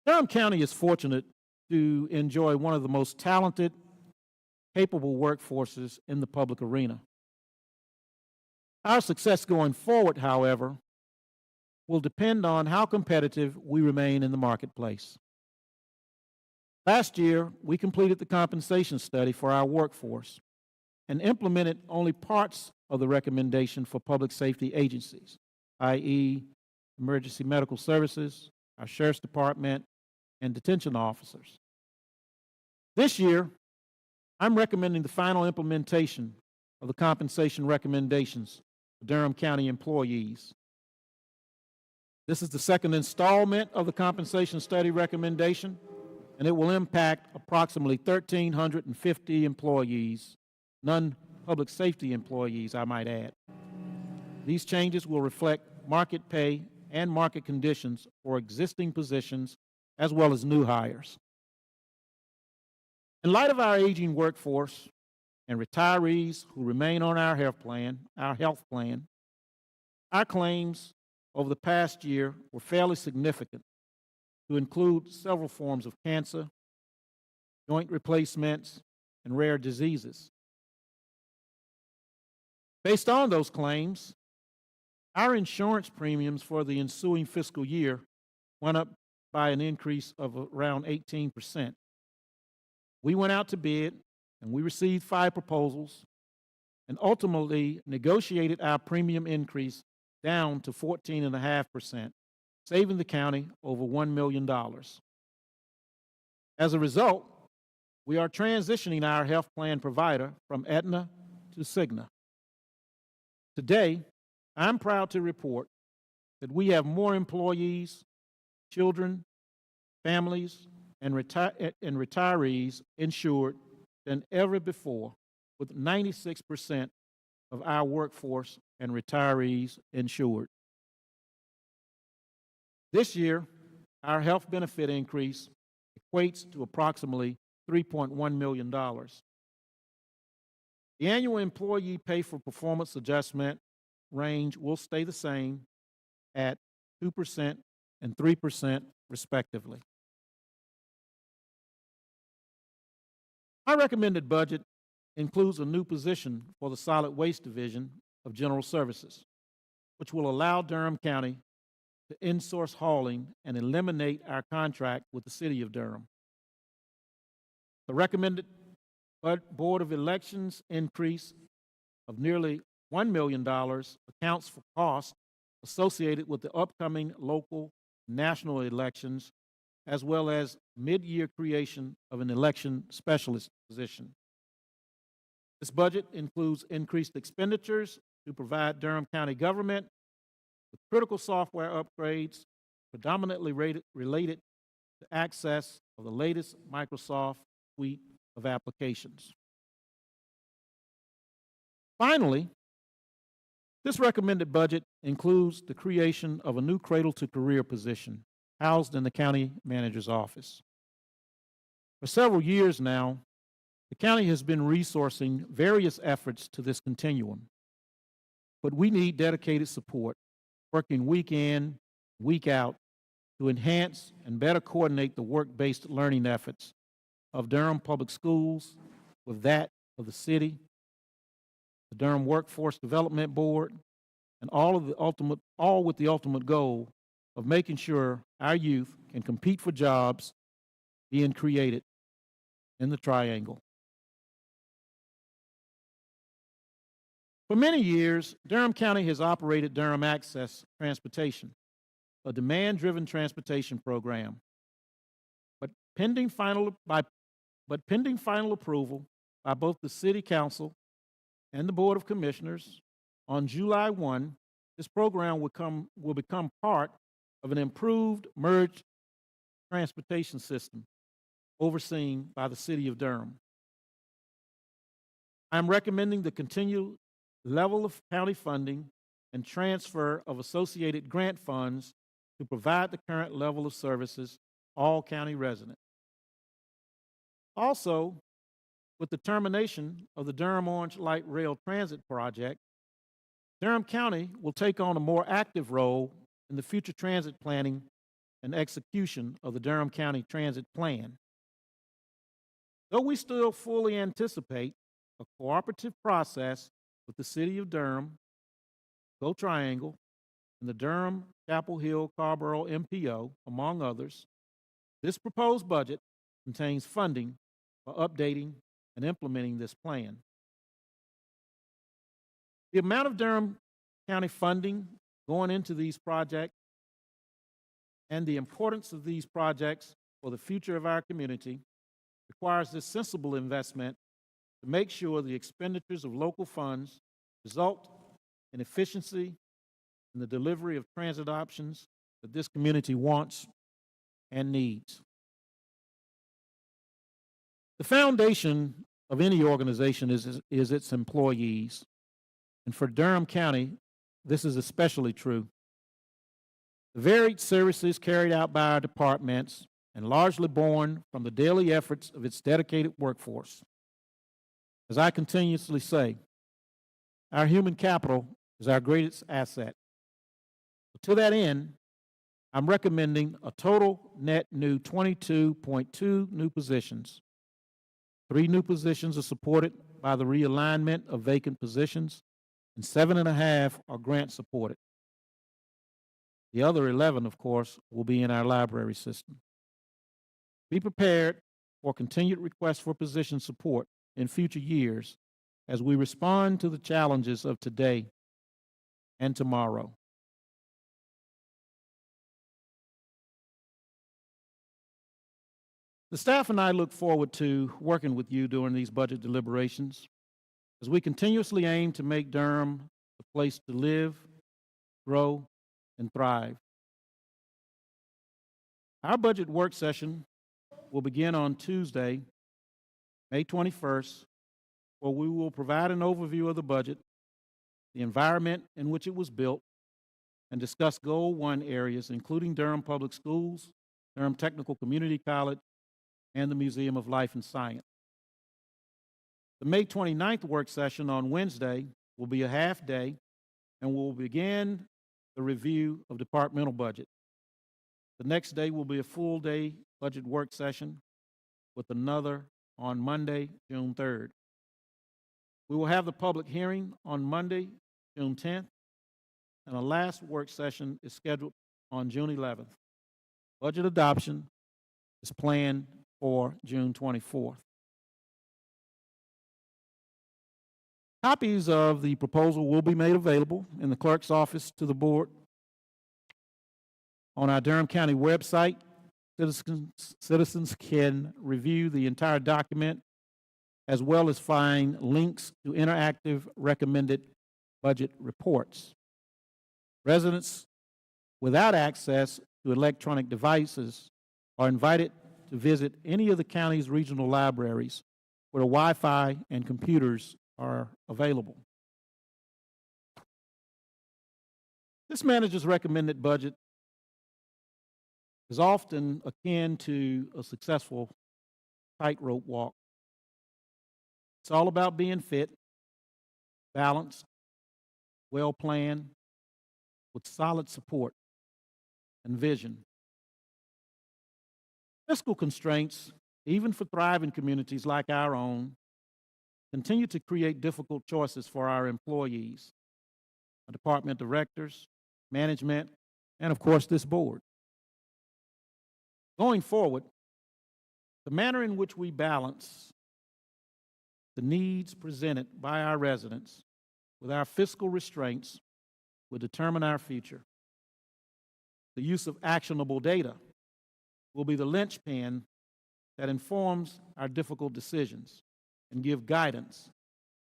Durham County is fortunate to enjoy one of the most talented, capable workforces in the public arena. Our success going forward, however, will depend on how competitive we remain in the marketplace. Last year, we completed the compensation study for our workforce and implemented only parts of the recommendation for public safety agencies, i.e., emergency medical services, our sheriff's department, and detention officers. This year, I'm recommending the final implementation of the compensation recommendations for Durham County employees. This is the second installment of the compensation study recommendation, and it will impact approximately 1,350 employees, non-public safety employees, I might add. These changes will reflect market pay and market conditions for existing positions as well as new hires. In light of our aging workforce and retirees who remain on our health plan, our claims over the past year were fairly significant, to include several forms of cancer, joint replacements, and rare diseases. Based on those claims, our insurance premiums for the ensuing fiscal year went up by an increase of around 18%. We went out to bid, and we received 5 proposals, and ultimately negotiated our premium increase down to 14.5%, saving the county over $1 million. As a result, we are transitioning our health plan provider from Aetna to Cigna. Today, I'm proud to report that we have more employees, children, families, and retirees insured than ever before, with 96% of our workforce and retirees insured. This year, our health benefit increase equates to approximately $3.1 million. The annual employee pay for performance adjustment range will stay the same at 2% and 3% respectively. Our recommended budget includes a new position for the Solid Waste Division of General Services, which will allow Durham County to insource hauling and eliminate our contract with the City of Durham. The recommended Board of Elections increase of nearly $1 million accounts for costs associated with the upcoming local and national elections, as well as mid-year creation of an election specialist position. This budget includes increased expenditures to provide Durham County government with critical software upgrades predominantly related to access of the latest Microsoft suite of applications. Finally, this recommended budget includes the creation of a new cradle-to-career position housed in the county manager's office. For several years now, the county has been resourcing various efforts to this continuum. but we need dedicated support, working week in, week out, to enhance and better coordinate the work-based learning efforts of Durham Public Schools with that of the city, the Durham Workforce Development Board, and all with the ultimate goal of making sure our youth can compete for jobs being created in the triangle. For many years, Durham County has operated Durham Access Transportation, a demand-driven transportation program. But pending final approval by both the City Council and the Board of Commissioners on July 1, this program will become part of an improved merged transportation system overseen by the City of Durham. I'm recommending the continued level of county funding and transfer of associated grant funds to provide the current level of services all county residents. Also, with the termination of the Durham Orange Light Rail Transit Project, Durham County will take on a more active role in the future transit planning and execution of the Durham County Transit Plan. Though we still fully anticipate a cooperative process with the City of Durham, Go Triangle, and the Durham, Chapel Hill, Carrboro MPO, among others, this proposed budget contains funding for updating and implementing this plan. The amount of Durham County funding going into these projects and the importance of these projects for the future of our community requires this sensible investment to make sure the expenditures of local funds result in efficiency in the delivery of transit options that this community wants and needs. The foundation of any organization is its employees. And for Durham County, this is especially true. The varied services carried out by our departments and largely born from the daily efforts of its dedicated workforce. As I continuously say, our human capital is our greatest asset. To that end, I'm recommending a total net new 22.2 new positions. 3 new positions are supported by the realignment of vacant positions, and 7.5 are grant supported. The other 11, of course, will be in our library system. Be prepared for continued requests for position support in future years as we respond to the challenges of today and tomorrow. The staff and I look forward to working with you during these budget deliberations as we continuously aim to make Durham a place to live, grow, and thrive. Our budget work session will begin on Tuesday, May 21st, where we will provide an overview of the budget, the environment in which it was built, and discuss Goal 1 areas, including Durham Public Schools, Durham Technical Community College, and the Museum of Life and Science. The May 29th work session on Wednesday will be a half day and will begin the review of departmental budget. The next day will be a full day budget work session with another on Monday, June 3rd. We will have the public hearing on Monday, June 10th, and a last work session is scheduled on June 11th. Budget adoption is planned for June 24th. Copies of the proposal will be made available in the clerk's office to the board. On our Durham County website, citizens can review the entire document as well as find links to interactive recommended budget reports. Residents without access to electronic devices are invited to visit any of the county's regional libraries where Wi-Fi and computers are available. This manager's recommended budget is often akin to a successful tightrope walk. It's all about being fit, balanced, well-planned, with solid support and vision. Fiscal constraints, even for thriving communities like our own, continue to create difficult choices for our employees, our department directors, management, and of course this board. Going forward, the manner in which we balance the needs presented by our residents with our fiscal restraints will determine our future. The use of actionable data will be the linchpin that informs our difficult decisions and give guidance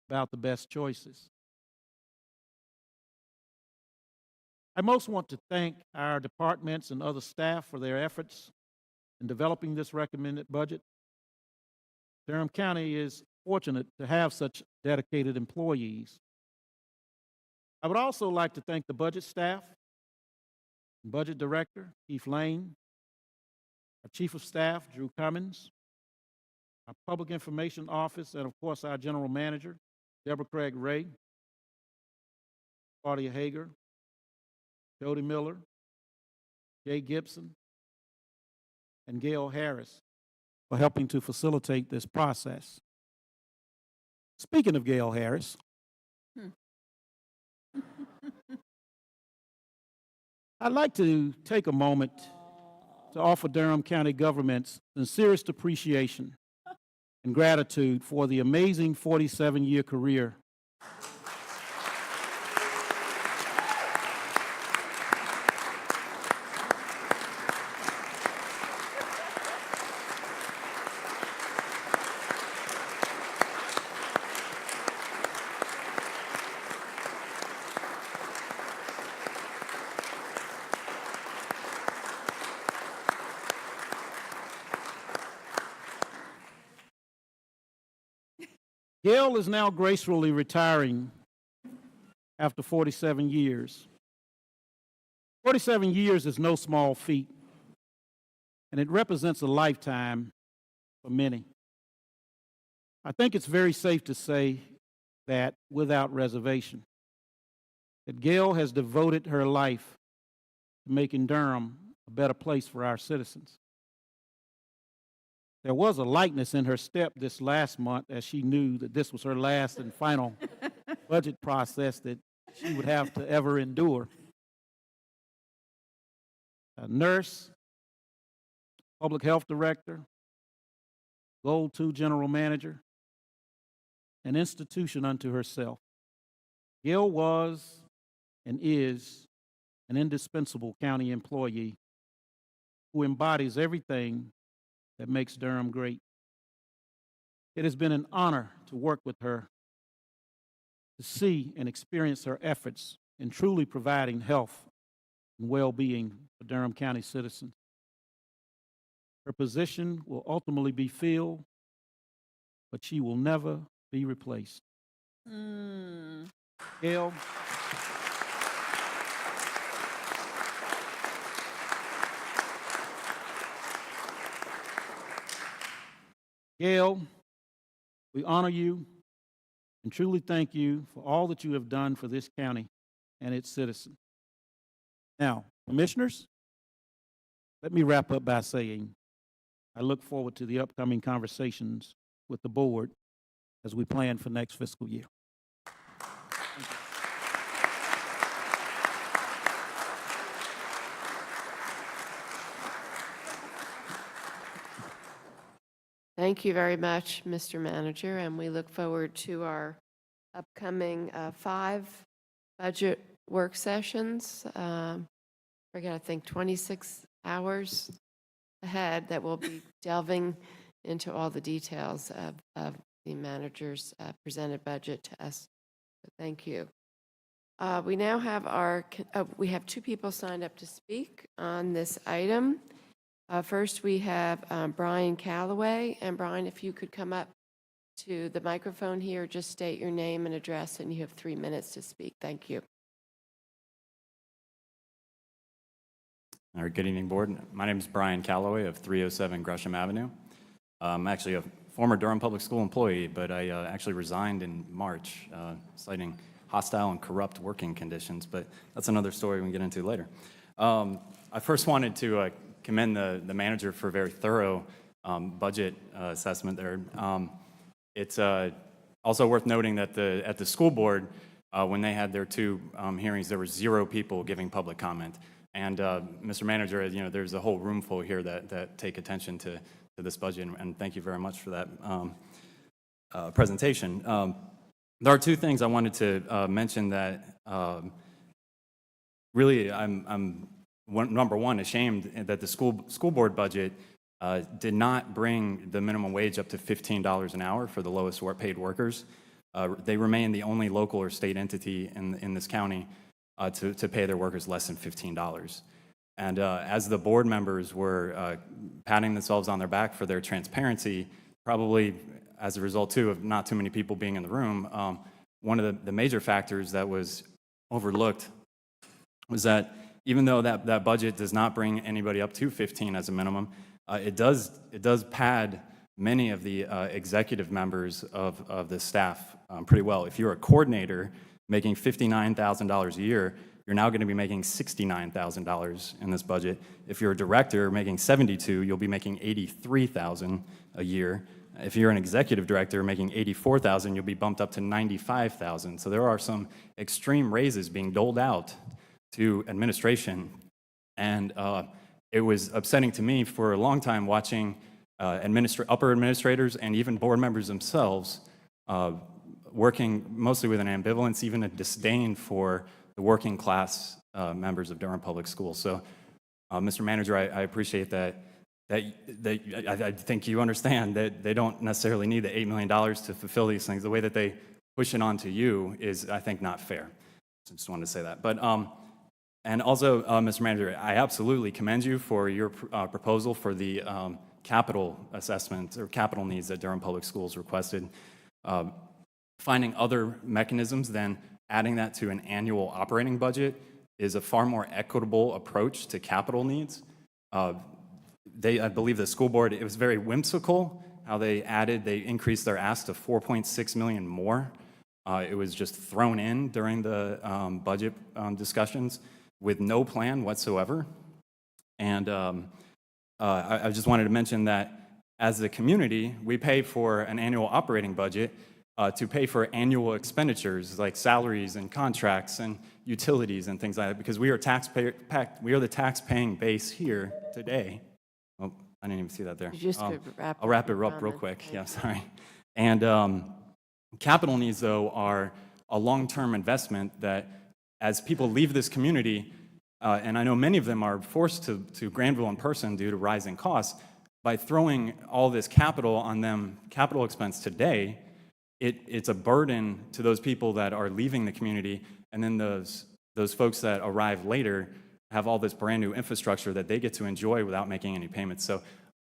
about the best choices. I most want to thank our departments and other staff for their efforts in developing this recommended budget. Durham County is fortunate to have such dedicated employees. I would also like to thank the budget staff, budget director, Keith Lane, our chief of staff, Drew Cummins, our public information office, and of course our general manager, Deborah Craig Ray, Claudia Hager, Jody Miller, Jay Gibson, and Gail Harris for helping to facilitate this process. Speaking of Gail Harris, I'd like to take a moment to offer Durham County government's sincerest appreciation and gratitude for the amazing 47-year career Gail is now gracefully retiring after 47 years. 47 years is no small feat, and it represents a lifetime for many. I think it's very safe to say that without reservation, that Gail has devoted her life to making Durham a better place for our citizens. There was a lightness in her step this last month as she knew that this was her last and final budget process that she would have to ever endure. A nurse, public health director, Goal 2 general manager, an institution unto herself. Gail was and is an indispensable county employee who embodies everything that makes Durham great. It has been an honor to work with her, to see and experience her efforts in truly providing health and well-being for Durham County citizens. Her position will ultimately be filled, but she will never be replaced. Gail, we honor you and truly thank you for all that you have done for this county and its citizens. Now, commissioners, let me wrap up by saying I look forward to the upcoming conversations with the board as we plan for next fiscal year. Thank you very much, Mr. Manager, and we look forward to our upcoming 5 budget work sessions. We're going to think 26 hours ahead that will be delving into all the details of the manager's presented budget to us. So thank you. We now have we have 2 people signed up to speak on this item. First, we have Brian Calloway. And Brian, if you could come up to the microphone here, just state your name and address, and you have 3 minutes to speak. Thank you. All right, good evening, board. My name is Brian Calloway of 307 Gresham Avenue. I'm actually a former Durham Public School employee, but I actually resigned in March, citing hostile and corrupt working conditions, but that's another story we can get into later. I first wanted to commend the manager for a very thorough budget assessment there. It's also worth noting that at the school board, when they had their two hearings, there were 0 people giving public comment. And Mr. Manager, you know, there's a whole room full here that take attention to this budget, and thank you very much for that presentation. There are 2 things I wanted to mention that really I'm number one, ashamed that the school board budget did not bring the minimum wage up to $15 an hour for the lowest paid workers. They remain the only local or state entity in this county to pay their workers less than $15. And as the board members were patting themselves on their back for their transparency, probably as a result too of not too many people being in the room, one of the major factors that was overlooked was that even though that budget does not bring anybody up to 15 as a minimum, it does pad many of the executive members of the staff pretty well. If you're a coordinator making $59,000 a year, you're now going to be making $69,000 in this budget. If you're a director making $72,000, you'll be making $83,000 a year. If you're an executive director making $84,000, you'll be bumped up to $95,000. So there are some extreme raises being doled out to administration, and it was upsetting to me for a long time watching upper administrators and even board members themselves working mostly with an ambivalence, even a disdain for the working class members of Durham Public Schools. So, Mr. Manager, I appreciate that I think you understand that they don't necessarily need the $8 million to fulfill these things. The way that they push it onto you is, I think, not fair. So just wanted to say that. But and also, Mr. Manager, I absolutely commend you for your proposal for the capital assessment or capital needs that Durham Public Schools requested. Finding other mechanisms than adding that to an annual operating budget is a far more equitable approach to capital needs. I believe the school board, it was very whimsical how they increased their ask to $4.6 million more. It was just thrown in during the budget discussions with no plan whatsoever. And I just wanted to mention that as a community, we pay for an annual operating budget to pay for annual expenditures like salaries and contracts and utilities and things like that, because we are the tax-paying base here today. Oh, I didn't even see that there. I'll wrap it up real quick. Yeah, sorry. And capital needs, though, are a long-term investment that as people leave this community, and I know many of them are forced to Granville in person due to rising costs, by throwing all this capital on them, capital expense today, it's a burden to those people that are leaving the community, and then those folks that arrive later have all this brand new infrastructure that they get to enjoy without making any payments. So,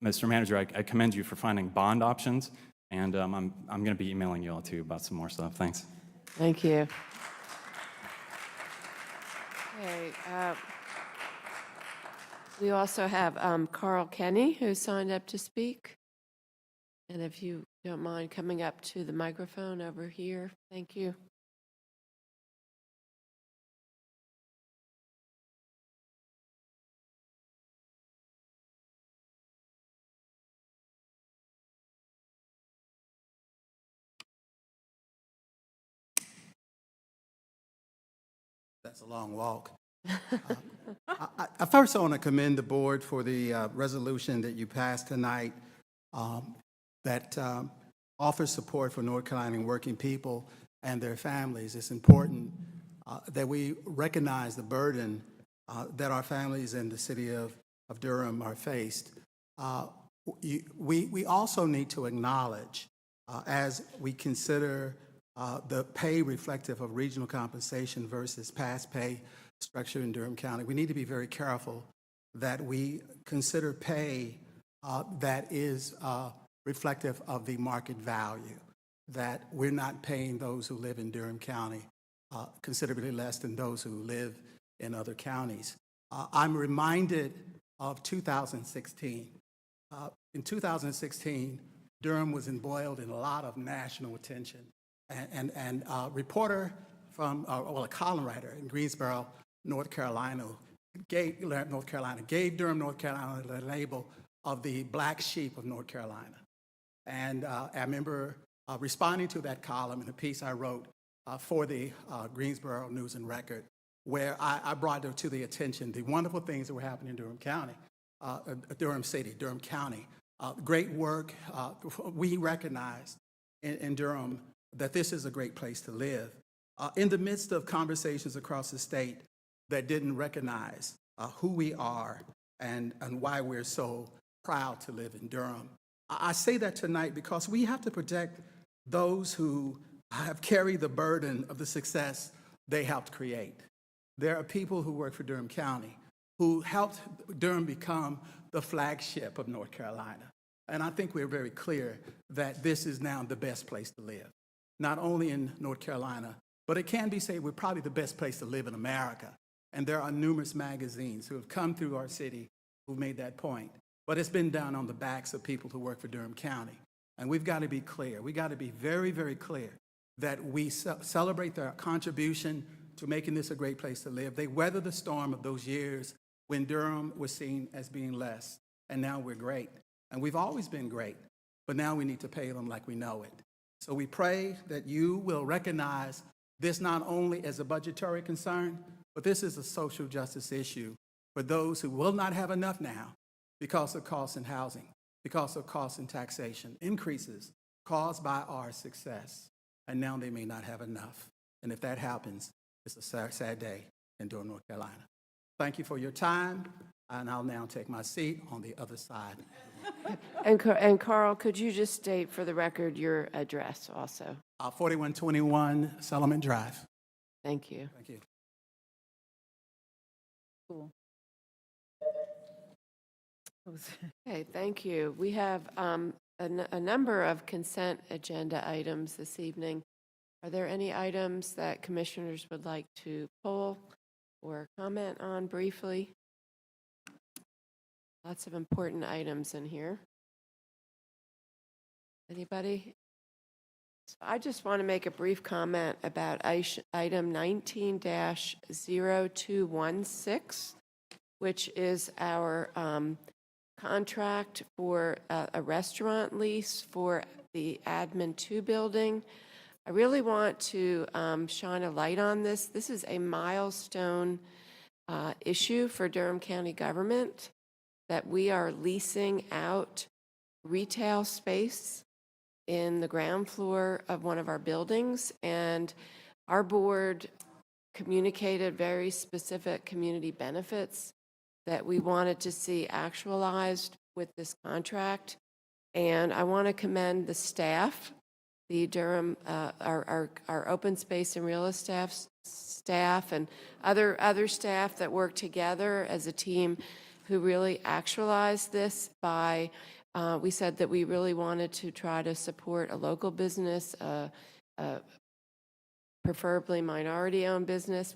Mr. Manager, I commend you for finding bond options, and I'm going to be emailing you all too about some more stuff. Thanks. Thank you. Okay, we also have Carl Kenny, who signed up to speak. And if you don't mind coming up to the microphone over here, thank you. That's a long walk. I first want to commend the board for the resolution that you passed tonight that offers support for North Carolina working people and their families. It's important that we recognize the burden that our families in the city of Durham are faced. We also need to acknowledge, as we consider the pay reflective of regional compensation versus past pay structure in Durham County, we need to be very careful that we consider pay that is reflective of the market value, that we're not paying those who live in Durham County considerably less than those who live in other counties. I'm reminded of 2016. In 2016, Durham was embroiled in a lot of national attention. And reporter from, well, a column writer in Greensboro, North Carolina, gave Durham, North Carolina, the label of the black sheep of North Carolina. And I remember responding to that column in a piece I wrote for the Greensboro News and Record, where I brought to the attention the wonderful things that were happening in Durham County, Durham City, Durham County. Great work. We recognize in Durham that this is a great place to live. In the midst of conversations across the state that didn't recognize who we are and why we're so proud to live in Durham. I say that tonight because we have to protect those who have carried the burden of the success they helped create. There are people who work for Durham County who helped Durham become the flagship of North Carolina. And I think we're very clear that this is now the best place to live, not only in North Carolina, but it can be said we're probably the best place to live in America. And there are numerous magazines who have come through our city who've made that point. But it's been done on the backs of people who work for Durham County. And we've got to be clear. We've got to be very, very clear that we celebrate their contribution to making this a great place to live. They weathered the storm of those years when Durham was seen as being less. And now we're great. And we've always been great. But now we need to pay them like we know it. So we pray that you will recognize this not only as a budgetary concern, but this is a social justice issue for those who will not have enough now because of costs in housing, because of costs in taxation, increases caused by our success. And now they may not have enough. And if that happens, it's a sad, sad day in Durham, North Carolina. Thank you for your time, and I'll now take my seat on the other side. And Carl, could you just state for the record your address also? 4121 Solomon Drive. Thank you. Thank you. Cool. Okay, thank you. We have a number of consent agenda items this evening. Are there any items that commissioners would like to pull or comment on briefly? Lots of important items in here. Anybody? So I just want to make a brief comment about item 19-0216, which is our contract for a restaurant lease for the Admin 2 building. I really want to shine a light on this. This is a milestone issue for Durham County government, that we are leasing out retail space in the ground floor of one of our buildings, and our board communicated very specific community benefits that we wanted to see actualized with this contract. And I want to commend the staff, the Durham, our open space and real estate staff and other staff that work together as a team who really actualized this by, we said that we really wanted to try to support a local business, preferably minority-owned business.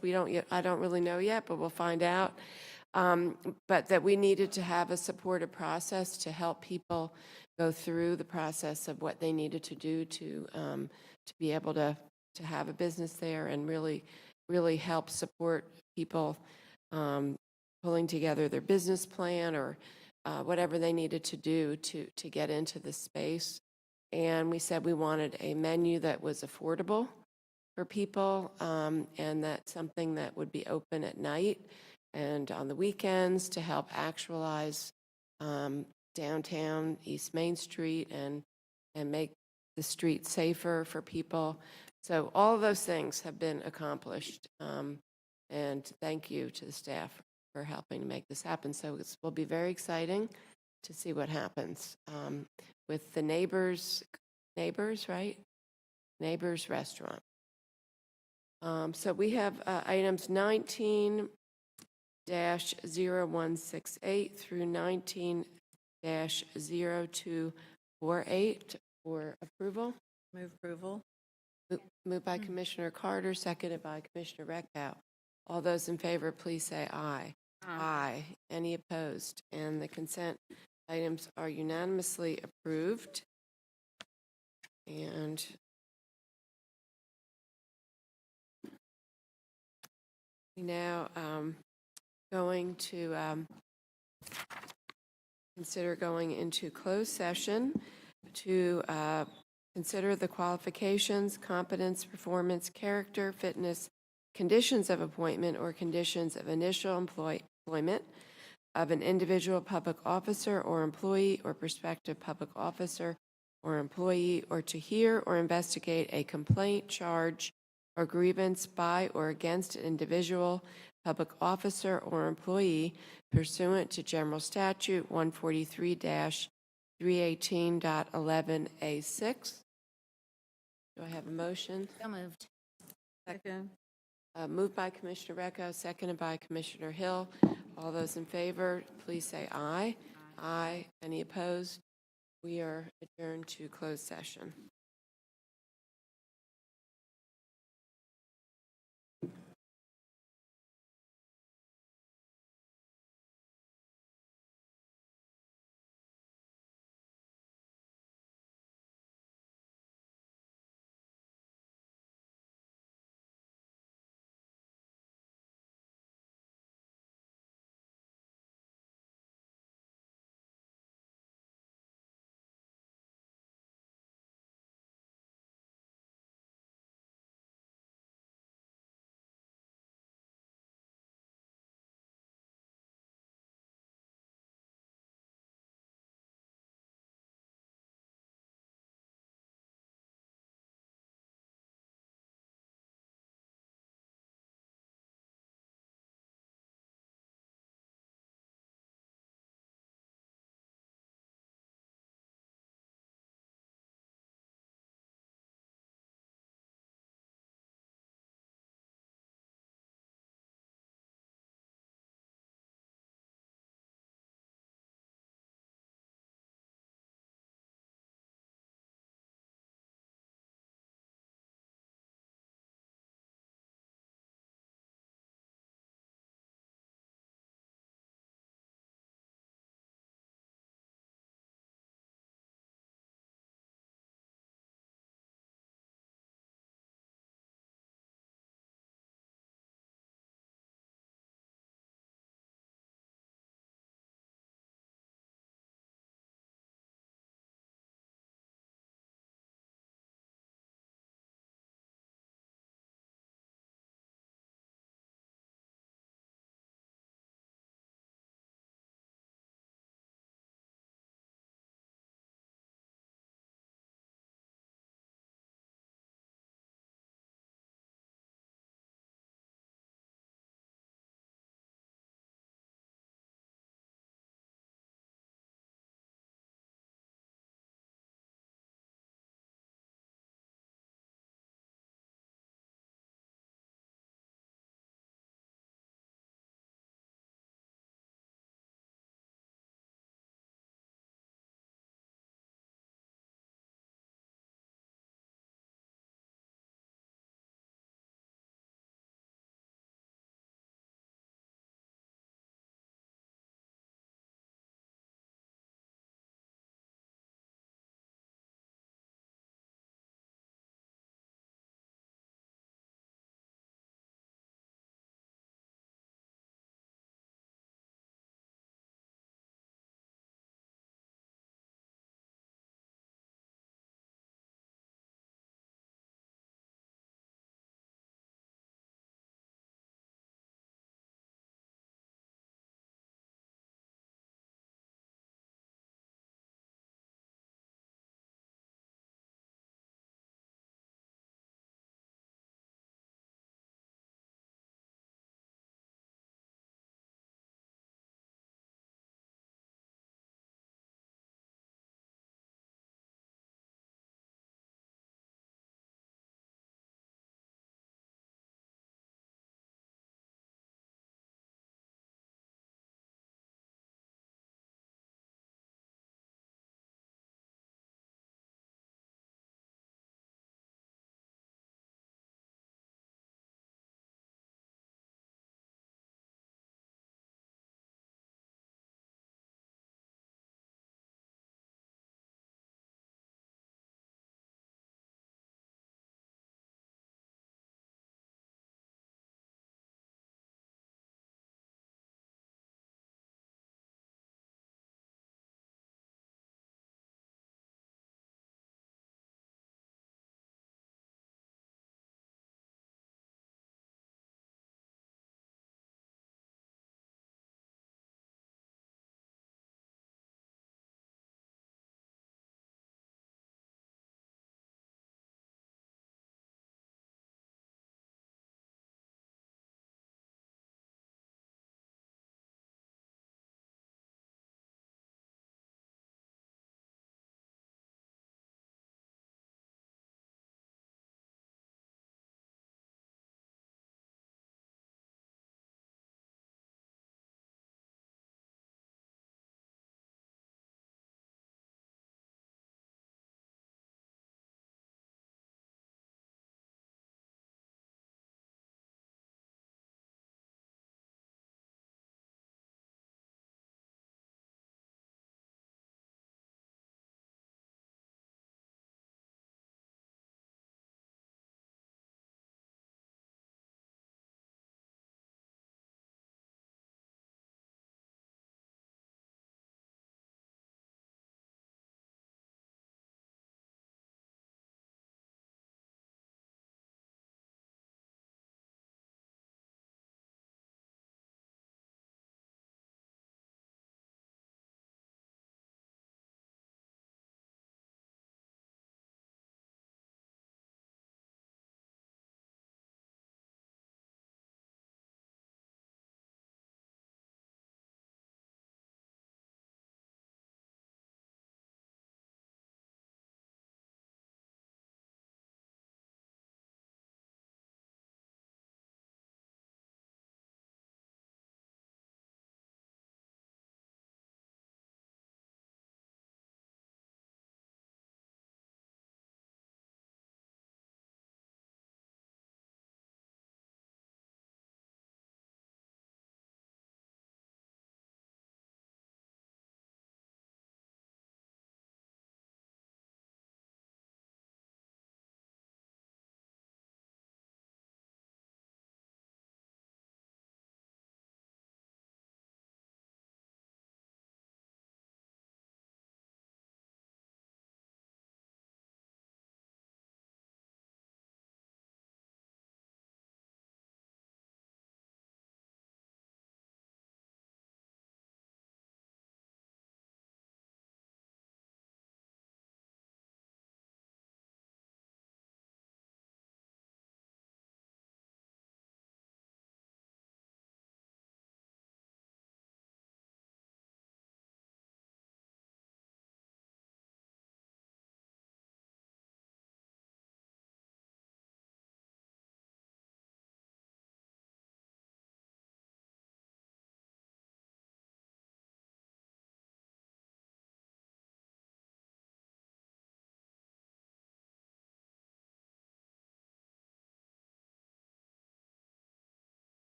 I don't really know yet, but we'll find out. But that we needed to have a supportive process to help people go through the process of what they needed to do to be able to have a business there, and really help support people pulling together their business plan or whatever they needed to do to get into the space. And we said we wanted a menu that was affordable for people, and that's something that would be open at night and on the weekends to help actualize downtown East Main Street and make the street safer for people. So all of those things have been accomplished, and thank you to the staff for helping to make this happen. So it will be very exciting to see what happens with the Neighbors, right? Neighbors Restaurant. So we have items 19-0168 through 19-0248 for approval. Move approval. Moved by Commissioner Carter, seconded by Commissioner Reckow. All those in favor, please say aye. Aye. Any opposed? And the consent items are unanimously approved. And We now going to consider going into closed session to consider the qualifications, competence, performance, character, fitness, conditions of appointment, or conditions of initial employment of an individual public officer or employee or prospective public officer or employee, or to hear or investigate a complaint, charge, or grievance by or against an individual public officer or employee pursuant to General Statute 143-318.11A6. Do I have a motion? So moved. Second. Moved by Commissioner Recco, seconded by Commissioner Hill. All those in favor, please say aye. Aye. Any opposed? We are adjourned to closed session.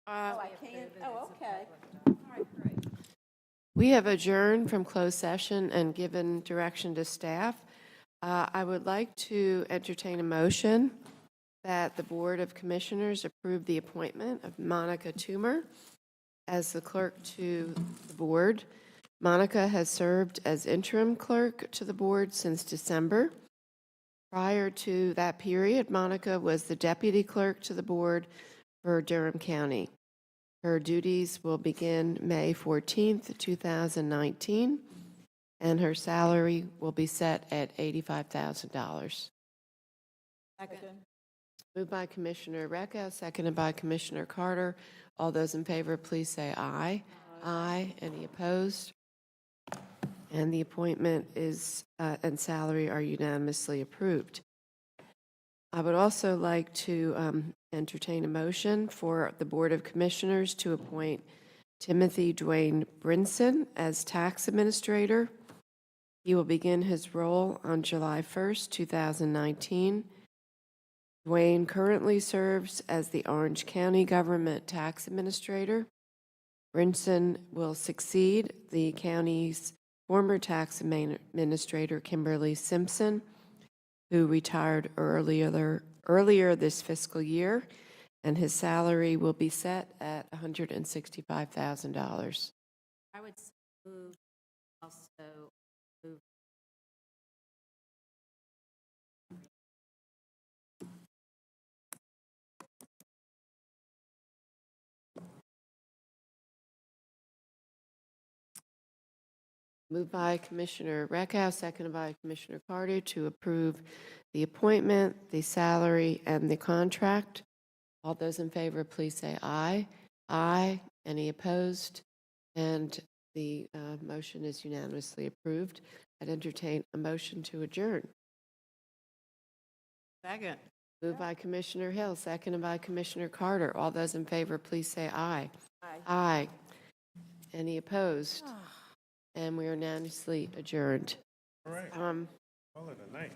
I can't, okay. We have adjourned from closed session and given direction to staff. I would like to entertain a motion that the Board of Commissioners approve the appointment of Monica Toomer as the clerk to the board. Monica has served as interim clerk to the board since December. Prior to that period, Monica was the deputy clerk to the board for Durham County. Her duties will begin May 14th, 2019, and her salary will be set at $85,000. Second. Moved by Commissioner Recca, seconded by Commissioner Carter. All those in favor, please say aye. Aye. Any opposed? And the appointment and salary are unanimously approved. I would also like to entertain a motion for the Board of Commissioners to appoint Timothy Dwayne Brinson as tax administrator. He will begin his role on July 1st, 2019. Dwayne currently serves as the Orange County Government Tax Administrator. Brinson will succeed the county's former tax administrator, Kimberly Simpson, who retired earlier this fiscal year, and his salary will be set at $165,000. I would move also move. Moved by Commissioner Reckow, seconded by Commissioner Carter to approve the appointment, the salary, and the contract. All those in favor, please say aye. Aye. Any opposed? And the motion is unanimously approved. I'd entertain a motion to adjourn. Second. Moved by Commissioner Hill, seconded by Commissioner Carter. All those in favor, please say aye. Aye. Aye. Any opposed? And we are unanimously adjourned. All right. Call it a night.